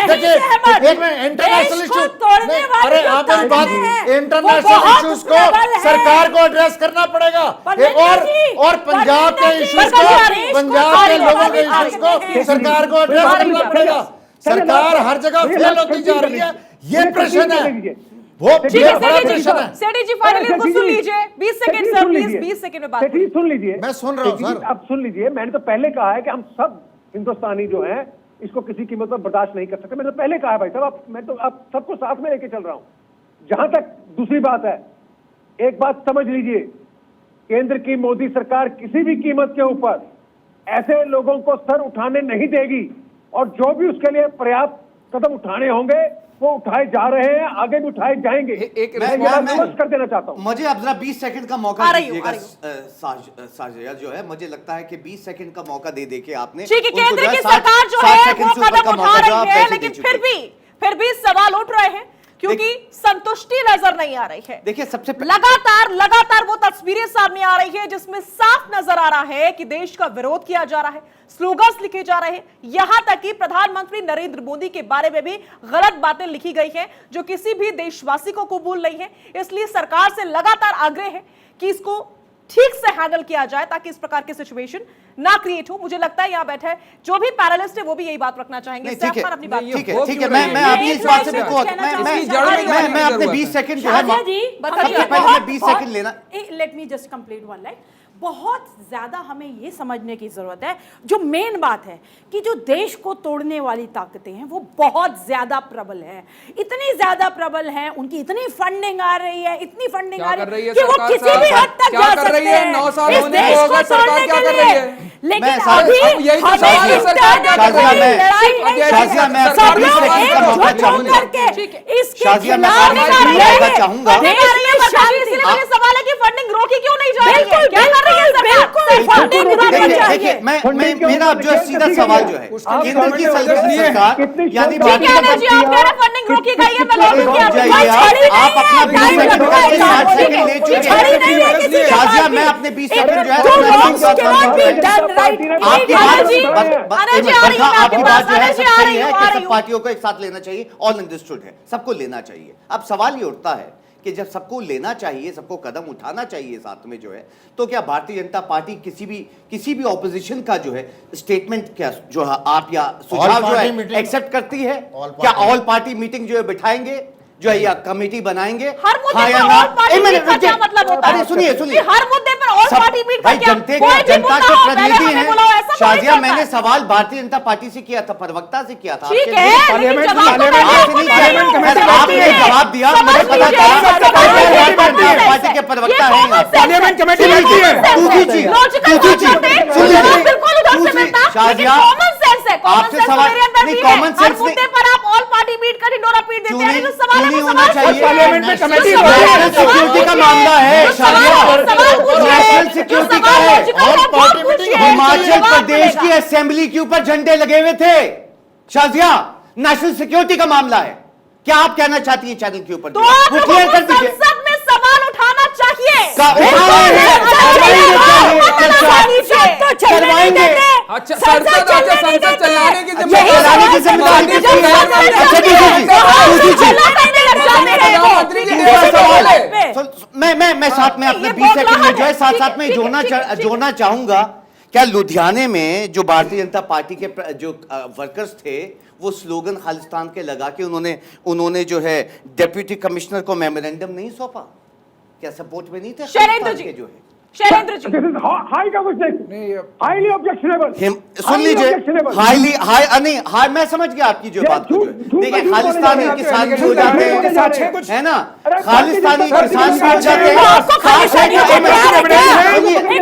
E: देखिए, एक मिनट, इंटरनेशनल इशू, अरे आप मेरी बात, इंटरनेशनल इश्यूज को सरकार को एड्रेस करना पड़ेगा। और पंजाब के इश्यूज को, पंजाब के लोगों के इश्यूज को सरकार को एड्रेस करना पड़ेगा। सरकार हर जगह फेल होती जा रही है, ये प्रश्न है, वो
A: ठीक है,
E: बड़ा प्रश्न है।
A: सेठी जी फाइनली इनको सुन लीजिए। 20 सेकंड सर, प्लीज 20 सेकंड में बात
G: सेठी जी सुन लीजिए,
E: मैं सुन रहा हूं
G: सेठी जी,
E: सर।
G: आप सुन लीजिए। मैंने तो पहले कहा है कि हम सब हिंदुस्तानी जो हैं इसको किसी कीमत पर बर्दाश्त नहीं कर सकते। मैंने तो पहले कहा है भाई साहब, मैं तो आप सबको साथ में लेके चल रहा हूं। जहां तक दूसरी बात है, एक बात समझ लीजिए, केंद्र की मोदी सरकार किसी भी कीमत के ऊपर ऐसे लोगों को सर उठाने नहीं देगी और जो भी उसके लिए पर्याप्त कदम उठाने होंगे वो उठाए जा रहे हैं, आगे भी उठाए जाएंगे।
H: एक
G: मैं ये बात स्पष्ट कर देना चाहता हूं।
J: मुझे अब जरा 20 सेकंड का मौका
A: आ रही हूं,
J: दीजिएगा।
A: आ रही
J: साजिया जो है, मुझे लगता है कि 20 सेकंड का मौका दे के आपने
A: ठीक है,
J: उनको
A: केंद्र
J: जो है
A: की
J: 60
A: सरकार जो
J: 60
A: है
J: सेकंड
A: वो
J: से ऊपर का
A: कदम
J: मौका
A: उठा
J: जो आप
A: रही है,
J: वैसे दे
A: लेकिन
J: चुके हैं।
A: फिर भी सवाल उठ रहे हैं क्योंकि संतुष्टि नजर नहीं आ रही है।
J: देखिए, सबसे
A: लगातार वो तस्वीरें सामने आ रही है जिसमें साफ नजर आ रहा है कि देश का विरोध किया जा रहा है, स्लोगन्स लिखे जा रहे हैं, यहां तक कि प्रधानमंत्री नरेंद्र मोदी के बारे में भी गलत बातें लिखी गई हैं जो किसी भी देशवासी को कबूल नहीं है। इसलिए सरकार से लगातार आग्रह है कि इसको ठीक से हैंडल किया जाए ताकि इस प्रकार की सिचुएशन ना क्रिएट हो। मुझे लगता है यहां बैठे जो भी पैनलिस्ट है वो भी यही बात रखना चाहेंगे।
J: ठीक है,
A: अपनी बात
J: ठीक है, मैं अभी इस बात से बिल्कुल मैं अपने 20 सेकंड जो है,
K: साजिया जी,
J: सबसे पहले मैं 20 सेकंड लेना।
K: Let me just complete one line. बहुत ज्यादा हमें ये समझने की जरूरत है, जो मेन बात है कि जो देश को तोड़ने वाली ताकतें हैं वो बहुत ज्यादा प्रबल है, इतनी ज्यादा प्रबल है, उनकी इतनी फंडिंग आ रही है, इतनी फंडिंग आ रही है कि वो किसी भी हद तक जा सकते हैं।
H: 9 साल
K: इस
H: होने
K: देश
H: को
K: को
H: अगर सरकार
K: तोड़ने
H: क्या
K: के
H: कर रही
K: लिए।
H: है?
K: लेकिन
J: मैं
K: अभी
H: यही तो
K: हमें
H: सवाल है,
K: इस
H: सरकार क्या
K: तरह
H: कर रही
K: की
H: है?
K: लड़ाई
J: शाजिया, मैं
K: सब
J: अपने
K: लोग
J: 20 सेकंड का मौका
K: एकजुट
J: चाहूंगा।
K: होकर के इसके
J: शाजिया, मैं
K: खिलाफ
J: अपने
K: लड़
J: 20
K: रहे
J: सेकंड का
K: हैं।
J: चाहूंगा।
K: देश में शांति।
A: इसलिए मेरा सवाल है कि फंडिंग रोकी क्यों नहीं जा रही है?
K: बिल्कुल,
A: क्या कर रही है सरकार?
K: बिल्कुल फंडिंग रोकना
J: देखिए,
K: चाहिए।
J: मेरा अब जो सीधा सवाल जो है, केंद्र की सरकार यानी
A: ठीक है अनिल जी, आप कह रहे हैं फंडिंग रोकी गई है, मैं रोकी
J: रुक
A: क्या?
J: जाइए आप अपना 20 सेकंड करके 60 सेकंड ले चुके
K: छड़ी नहीं है किसी
J: हैं।
K: के
J: शाजिया,
K: पास
J: मैं
K: भी।
J: अपने 20 सेकंड जो है
K: Two
J: अपने
K: wrongs
J: साथ
K: cannot be
J: बात
K: done right.
J: आपकी
A: अनिल जी,
J: बात
A: अनिल जी, आ रही हूं मैं
J: आपकी
A: आपके
J: बात
A: पास।
J: जो है
A: अनिल जी,
J: सब
A: आ
J: सही
A: रही
J: है
A: हूं, आ
J: कि
A: रही
J: सब
A: हूं।
J: पार्टियों को एक साथ लेना चाहिए, ऑल अंडरस्टूड है, सबको लेना चाहिए। अब सवाल ये उठता है कि जब सबको लेना चाहिए, सबको कदम उठाना चाहिए साथ में जो है, तो क्या भारतीय जनता पार्टी किसी भी ऑपोजिशन का जो है स्टेटमेंट क्या जो है आप या सुझाव जो है एक्सेप्ट करती है? क्या ऑल पार्टी मीटिंग जो है बिठाएंगे जो है या कमेटी बनाएंगे?
A: हर मुद्दे
J: हाँ या
A: पर
J: ना?
A: ऑल पार्टी
J: एक मिनट
A: मीट का क्या
J: रुकिए।
A: मतलब होता है?
J: अरे सुनिए
A: कि हर मुद्दे पर ऑल
J: सब-
A: पार्टी मीट का
J: भाई
A: क्या?
J: जनता
A: कोई भी
J: जनता
A: मुद्दा
J: के
A: हो, पहले
J: प्रतिनिधि
A: हमें
J: हैं।
A: बुलाओ, ऐसा थोड़ी
J: शाजिया,
A: चलता
J: मैंने
A: है।
J: सवाल भारतीय जनता पार्टी से किया था, प्रवक्ता से किया था।
A: ठीक
J: आपके
A: है,
J: लिए-
A: लेकिन
I: पार्लियामेंट-
A: जवाब तो
I: पार्लियामेंट-
A: मैं आपको
J: पार्लियामेंट
A: दे रही हूं।
I: कमेटी
A: समझ
J: आपने
A: लीजिए।
J: जवाब दिया,
A: समझ
J: मुझे पता
A: लीजिए,
J: चला
A: ये
J: भारतीय
A: common
J: जनता
A: sense
J: पार्टी के
A: है।
J: प्रवक्ता
A: ये
J: हैं
A: common
J: आप।
A: sense
I: पार्लियामेंट
A: है।
I: कमेटी
A: ये
I: बैठती है।
A: common sense
J: दूसरी चीज,
A: है। Logical
J: दूसरी
A: बात
J: चीज,
A: करते हैं,
J: सुनिए,
A: जवाब बिल्कुल उधर से
J: दूसरी,
A: मिलता, लेकिन
J: शाजिया,
A: common sense है, common
J: आपसे
A: sense
J: सवाल-
A: मेरे अंदर
J: नहीं,
A: भी
J: common
A: है। हर
J: sense
A: मुद्दे
J: नहीं-
A: पर आप ऑल पार्टी मीट का ढिंडोरा पीट देते हैं। जो सवाल है
J: क्यों
A: वो
J: होना
A: सवाल
J: चाहिए?
A: पूछिए।
I: पार्लियामेंट में कमेटी
A: जो सवाल है,
J: नेशनल
A: सवाल
J: सिक्योरिटी का
A: पूछिए।
J: मामला है,
A: जो सवाल है,
J: शाजिया।
A: सवाल पूछिए।
J: नेशनल
A: जो
J: सिक्योरिटी
A: सवाल
J: का है।
A: logical है, वो पूछिए।
J: हिमाचल
A: जवाब
J: प्रदेश की
A: मिलेगा।
J: असेंबली के ऊपर झंडे लगे हुए थे। शाजिया, नेशनल सिक्योरिटी का मामला है। क्या आप कहना चाहती हैं चैनल के ऊपर?
A: तो आप
J: वो
A: लोगों
J: क्लियर
A: को
J: कर दीजिए।
A: संसद में सवाल उठाना चाहिए।
J: करवाएंगे।
H: अच्छा संसद चलाने की
J: चलाने की जिम्मेदारी किसकी है? अच्छा दूसरी चीज
H: प्रधानमंत्री जी
J: दूसरा सवाल है।
A: पे।
J: मैं साथ में अपने
A: ये
J: 20 सेकंड में जो है
A: ठीक है,
J: साथ में
A: ठीक है,
J: जोड़ना चाहूंगा। क्या लुधियाने में जो भारतीय जनता पार्टी के जो वर्कर्स थे वो स्लोगन खालिस्तान के लगा के उन्होंने जो है डिप्टी कमिश्नर को मेमोरेंडम नहीं सौंपा? क्या सपोर्ट में नहीं थे
A: शैलेंद्र
J: खालिस्तान
A: जी,
J: के जो है?
A: शैलेंद्र जी,
G: हाई का कुछ नहीं, हाईली ऑब्जेक्शनेबल।
J: सुन लीजिए, हाई मैं समझ गया आपकी जो बात को जो है। देखिए खालिस्तानी किसान भी हो जाते हैं, है ना? खालिस्तानी किसान भी हो जाते हैं।
K: आपको खालिस्तानी
J: खास
K: को प्यार है क्या?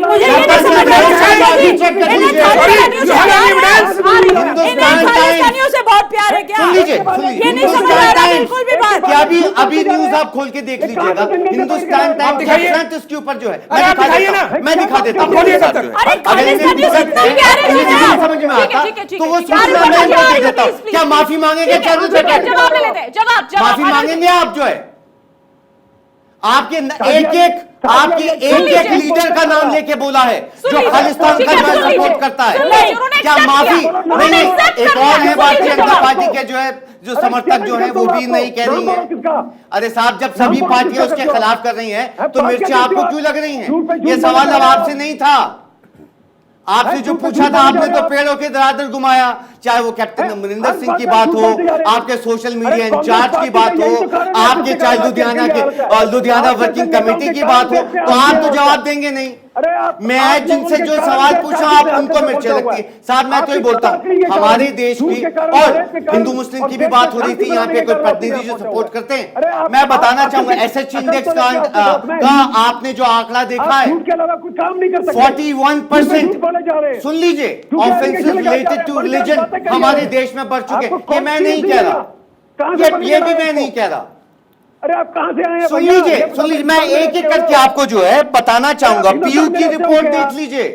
K: मुझे ये नहीं समझ में आता है कि
J: चेक कर
K: इन्हें
J: लीजिए।
K: खालिस्तानियों से प्यार है।
J: हिंदुस्तान
K: इन्हें खालिस्तानियों से बहुत प्यार है क्या?
J: सुन लीजिए,
K: ये नहीं समझ में आ रहा बिल्कुल भी बात।
J: क्या अभी न्यूज आप खोल के देख लीजिएगा, हिंदुस्तान टाइम्स
I: दिखाइए।
J: इसके ऊपर जो है
I: अरे आप दिखाइए ना।
J: मैं दिखा देता हूँ।
I: बोलिए तब तक।
K: अरे खालिस्तानियों से इतना प्यार है
J: इन्हें
K: क्या?
J: नहीं समझ में आता
A: ठीक है, ठीक
J: तो
A: है,
J: वो
A: ठीक है।
J: सूचना
A: यार,
J: मैं इनको
A: यार,
J: दे देता हूँ।
A: please,
J: क्या
A: please।
J: माफी मांगेंगे
A: ठीक है,
J: चैनल
A: ठीक है,
J: पे?
A: जवाब ले लेते हैं, जवाब
J: माफी
A: अनिल जी।
J: मांगेंगे आप जो है आपके एक लीडर का नाम लेके बोला है जो खालिस्तान का जो है सपोर्ट करता है। क्या माफी नहीं? एक और है भारतीय जनता पार्टी के जो है जो समर्थक जो है वो भी नहीं कह रही है। अरे साहब, जब सभी पार्टियां उसके खिलाफ कर रही हैं तो मिर्ची आपको क्यों लग रही हैं? ये सवाल अब आपसे नहीं था। आपसे जो पूछा था आपने तो पेड़ों के दरादर घुमाया, चाहे वो कैप्टन अमरिंदर सिंह की बात हो, आपके सोशल मीडिया इंचार्ज की बात हो, आपके चाहे लुधियाना वर्किंग कमेटी की बात हो, तो आप तो जवाब देंगे नहीं। मैं जिनसे जो सवाल पूछा आप उनको मिर्ची लगती है। साहब मैं तो ये बोलता हूँ हमारे देश की और हिंदू मुस्लिम की भी बात हो रही थी, यहाँ पे कोई प्रतिनिधि जो सपोर्ट करते हैं। मैं बताना चाहूंगा SH इंडेक्स का आपने जो आंकड़ा देखा है 41%, सुन लीजिए, ऑफेंसेस रिलेटेड टू रिलीजन हमारे देश में बढ़ चुके। ये मैं नहीं कह रहा, ये भी मैं नहीं कह रहा।
G: अरे आप कहां से आए हैं?
J: सुन लीजिए, मैं एक एक करके आपको जो है बताना चाहूंगा। PU की रिपोर्ट देख लीजिए,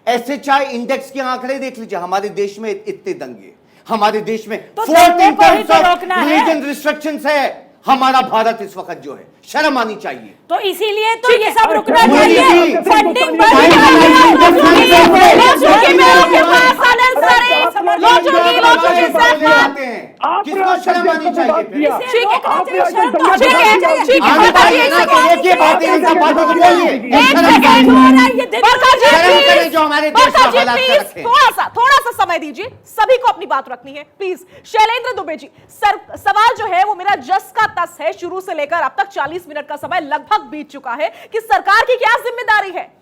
J: SHI इंडेक्स के आंकड़े देख लीजिए। हमारे देश में इतने दंगे, हमारे देश में
K: तो दंगे को ही तो रोकना है।
J: रिलीजन रिस्ट्रिक्शंस है। हमारा भारत इस वक्त जो है शर्म आनी चाहिए।
K: तो इसीलिए तो ये सब रुकना
J: मोदी
K: चाहिए।
J: जी,
K: फंडिंग
J: किसको शर्म आनी चाहिए? जो हमारे देश का हालात कर रखे हैं।
A: थोड़ा सा समय दीजिए, सभी को अपनी बात रखनी है प्लीज। शैलेंद्र दुबे जी, सवाल जो है वो मेरा जस का तस है। शुरू से लेकर अब तक 40 मिनट का समय लगभग बीत चुका है कि सरकार की क्या जिम्मेदारी है?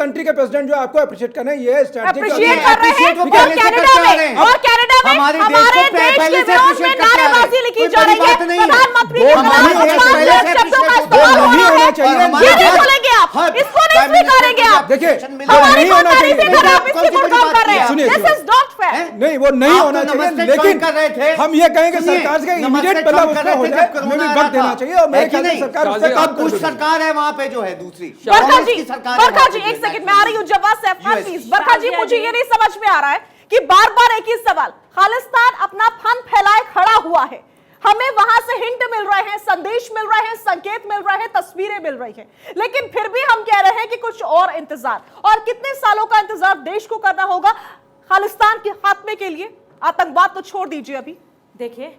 I: कंट्री के प्रेसिडेंट जो आपको अप्रिशिएट करना है, ये स्ट्रैटेजी
A: अप्रिशिएट कर रहे हैं। और कनाडा में हमारे देश के विरोध में नारेबाजी लिखी जा रही है। प्रधानमंत्री ने कहा,
I: होना चाहिए।
A: ये नहीं बोलेंगे आप, इसको नहीं स्वीकारेंगे आप।
I: देखिए,
A: हमारी
I: नहीं होना चाहिए।
A: अगर आप इसकी गुणगान कर रहे हैं, दिस इज नॉट फेयर।
I: नहीं, वो नहीं होना चाहिए, लेकिन हम ये कहेंगे सरकार से इमीडिएट बदलाव उसमें हो जाए, हमें भी वक्त देना चाहिए और मेरे ख्याल से सरकार उससे काम कर रही है।
J: सरकार है वहां पे जो है दूसरी
A: बरखा जी एक सेकंड में आ रही हूँ, जवाब से अफगान प्लीज। बरखा जी मुझे ये नहीं समझ में आ रहा है कि बार बार एक ही सवाल, खालिस्तान अपना फन फैलाए खड़ा हुआ है, हमें वहां से हिंट मिल रहे हैं, संदेश मिल रहे हैं, संकेत मिल रहे हैं, तस्वीरें मिल रही हैं, लेकिन फिर भी हम कह रहे हैं कि कुछ और इंतजार, और कितने सालों का इंतजार देश को करना होगा खालिस्तान के खात्मे के लिए। आतंकवाद तो छोड़ दीजिए, अभी
K: देखिए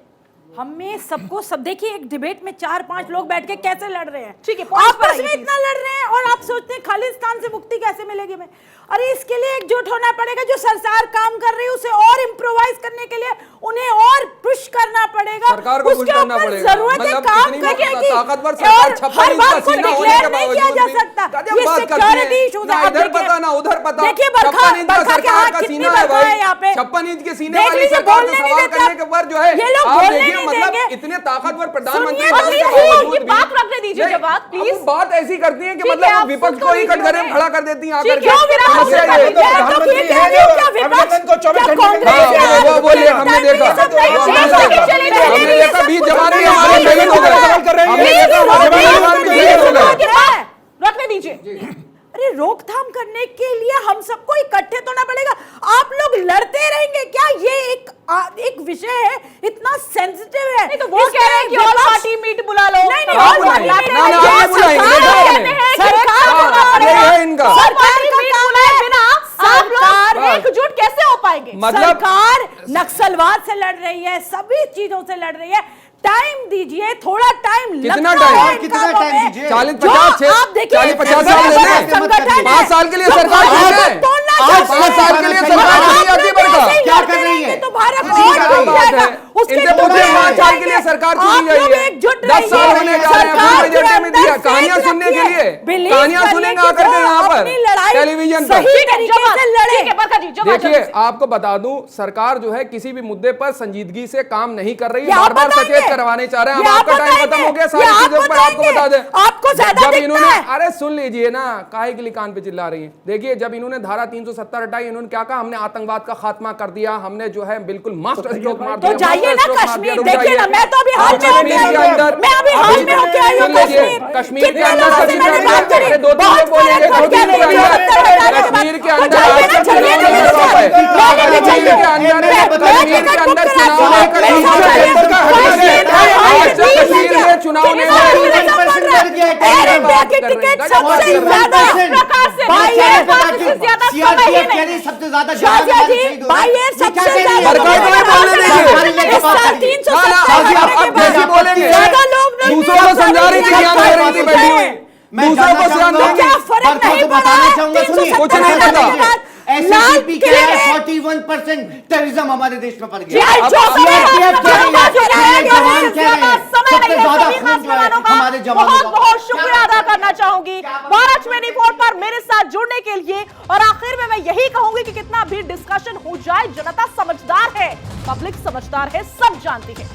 K: हमें सबको सब देखिए, एक डिबेट में 4-5 लोग बैठ के कैसे लड़ रहे हैं,
A: ठीक है,
K: आपस में इतना लड़ रहे हैं और आप सोचते हैं खालिस्तान से मुक्ति कैसे मिलेगी में। अरे इसके लिए एकजुट होना पड़ेगा, जो सरकार काम कर रही है उसे और इम्प्रोवाइज करने के लिए उन्हें और पुश करना पड़ेगा,
H: सरकार को पुश करना पड़ेगा।
K: जरूरत है
H: मतलब
K: काम
H: कितनी
K: करने की,
H: ताकतवर सरकार,
K: और
H: 56
K: हर
H: इंच का
K: बात को
H: सीना होने
K: डिक्लेयर
H: के
K: नहीं किया जा
H: बावजूद
K: सकता।
H: भी
K: ये
H: बात करती
K: सिक्योरिटी
H: है,
K: इशूज
H: ना
K: है।
H: इधर पता ना उधर पता।
K: देखिए
H: 56 इंच का
K: बरखा के
H: सरकार
K: हाथ
H: का
K: कितनी
H: सीना है
K: बरखा है
H: भाई,
K: यहाँ पे,
H: 56 इंच के सीने
K: देख
H: वाली
K: लीजिए,
H: सरकार
K: बोलने
H: से
K: नहीं
H: सवाल
K: देते
H: करने के बाद जो है
K: ये लोग
H: आप
K: बोलने
H: देखिए,
K: नहीं
H: मतलब
K: देंगे।
H: इतने ताकतवर प्रधानमंत्री
K: सुनिए,
H: बनने के
K: सुनिए,
H: बावजूद
A: ये
H: भी-
A: बात रखने दीजिए
H: नहीं,
A: जवाब,
H: अब
A: प्लीज।
H: वो बात ऐसी करती है कि
A: ठीक है,
H: मतलब
A: आप
H: विपक्ष
A: खुद
H: को ही
A: को
H: कटघरे में
A: लीजिए।
H: खड़ा कर देती हैं आकर
A: ठीक
H: के।
A: है, फिर आप
H: समस्या
A: खुद
H: ये है।
A: को
I: प्रधानमंत्री
K: तो
I: है
K: क्या
I: जो
K: विपक्ष-
I: अभिनंदन को 24
K: क्या
I: घंटे
K: कांग्रेस
I: के
K: या
H: हाँ, वो बोलिए, हमने देखा
K: ये सब नहीं,
H: हमने
K: ये
H: देखा।
K: सब चले जाइए,
H: हमने
K: ये
H: देखा
K: सब
H: 20
K: कुछ
H: जवान भी
K: नहीं
H: हमारे
K: है।
H: शहीद हो गए।
I: सवाल कर रहे हैं।
H: हमने देखा हमारे जवान भी शहीद हो गए।
A: रखने दीजिए।
K: अरे रोकथाम करने के लिए हम सबको इकट्ठे तो ना पड़ेगा, आप लोग लड़ते रहेंगे क्या? ये एक विषय है, इतना सेंसिटिव है।
A: नहीं तो वो कह रहे हैं कि ऑल पार्टी मीट बुला लो।
K: नहीं, नहीं,
H: हाँ,
K: ऑल
H: बुलाएंगे।
K: पार्टी
H: ना,
K: मीट
H: ना,
K: नहीं,
H: आप बुलाएंगे,
K: सरकार
H: देखा
K: कहते
H: हमने।
K: हैं, सरकार
H: हाँ,
K: बुला
H: ये
K: रही
H: है इनका।
A: सरकार की मीट बुलाए बिना आप
K: सरकार
A: लोग एकजुट कैसे हो पाएंगे?
H: मतलब
K: सरकार नक्सलवाद से लड़ रही है, सभी चीजों से लड़ रही है। टाइम दीजिए, थोड़ा टाइम
H: कितना
K: लगता
H: टाइम?
K: है इन
J: कितना
K: कामों
J: टाइम
K: में।
J: दीजिए?
H: 40-50
K: जो आप देखिए,
H: 40-50
K: बड़ा
H: साल
K: बड़ा
H: लेने।
K: संगठन है,
H: 5 साल के लिए
K: जो
H: सरकार
K: भारत
H: चाहिए।
K: को तोड़ना
H: आज
K: चाहते
H: 5 साल के
K: हैं।
H: लिए
K: और
H: सरकार
K: आप
H: चाहिए
K: लोग
H: आगे बढ़कर।
K: ऐसे ही
J: क्या
K: लड़ते
J: कर रही
K: रहेंगे
J: है?
K: तो भारत
J: किसी
K: और
J: का
K: टूट
J: बात
K: जाएगा।
H: है।
K: उसके
H: इनसे
K: टुकड़े
H: पूछिए,
K: हो
H: 5 साल के लिए
K: जाएंगे।
H: सरकार चुनी
K: आप लोग
H: जाइए।
K: एकजुट
H: 10 साल
K: रहिए।
H: होने जा रहे हैं
K: सरकार
H: फुल
K: के
H: मेजोरिटी में दिया,
K: अंदर
H: कहानियां
K: फेथ
H: सुनने के
K: रखिए।
H: लिए।
K: बिलीव
H: कहानियां
K: करिए
H: सुनेंगे
K: कि
H: आकर के
K: जो
H: यहाँ पर
K: अपनी लड़ाई
H: टेलीविजन पर।
K: सही तरीके से लड़े।
A: ठीक है बरखा जी, जवाब
H: देखिए
A: जल्दी से।
H: आपको बता दूं, सरकार जो है किसी भी मुद्दे पर संजीदगी से काम नहीं कर रही है,
K: ये आप
H: बार-बार
K: बताएंगे।
H: सचेत करवाने चाह रहे हैं।
K: ये
H: अब
K: आप
H: आपका टाइम खत्म
K: बताएंगे।
H: हो गया,
K: ये
H: सारी
K: आप
H: चीजों पर आपको
K: बताएंगे।
H: बता दें।
K: आपको ज्यादा
H: जब
K: दिखता
H: इन्होंने,
K: है।
H: अरे सुन लीजिए ना, काहे के लिए कान पे चिल्ला रही हैं? देखिए जब इन्होंने धारा 370 हटाई, इन्होंने क्या कहा? हमने आतंकवाद का खात्मा कर दिया, हमने जो है बिल्कुल मास्टर स्ट्रोक मार दिया।
K: तो जाइए
H: मास्टर
K: ना
H: स्ट्रोक मार
K: कश्मीर,
H: दिया, रुक
K: देखिए ना,
H: जाइए।
K: मैं तो अभी हाल में होके आई हूँ। मैं अभी हाल में होके आई हूँ
H: सुन लीजिए, कश्मीर के
K: कितने
H: अंदर
K: लोगों से मैंने बात करी,
H: अरे 2-3
K: बहुत
H: लोग बोलेंगे,
K: फर्क पड़ गया।
H: कश्मीर के अंदर
K: जाइए ना,
H: आज
K: चलिए
H: चुनाव
K: ना,
H: लड़ रहा है।
K: मैंने भी
H: कश्मीर
K: चाहिए।
H: के अंदर कश्मीर के अंदर चुनाव लेकर
K: मैं
H: आज से कश्मीर में चुनाव नहीं
K: टिकट सबसे ज्यादा
J: सबसे ज्यादा
K: शाजिया जी, बाइयर सबसे ज्यादा इस साल 370
H: बोलेंगे
K: ज्यादा लोग
H: दूसरों को समझा रही थी, ज्ञान दे रही थी बैठी हुई। दूसरों को ज्ञान
K: तो
H: देंगे।
K: क्या फर्क नहीं
J: बताना चाहूंगा, सुनिए,
H: कुछ नहीं पता।
J: SCP के 41% टेररिज्म हमारे देश में पड़ गया।
A: हमारे बहुत बहुत शुक्रिया अदा करना चाहूंगी भारत 24 पर मेरे साथ जुड़ने के लिए। और आखिर में मैं यही कहूंगी कि कितना भी डिस्कशन हो जाए, जनता समझदार है, पब्लिक समझदार है, सब जानती है।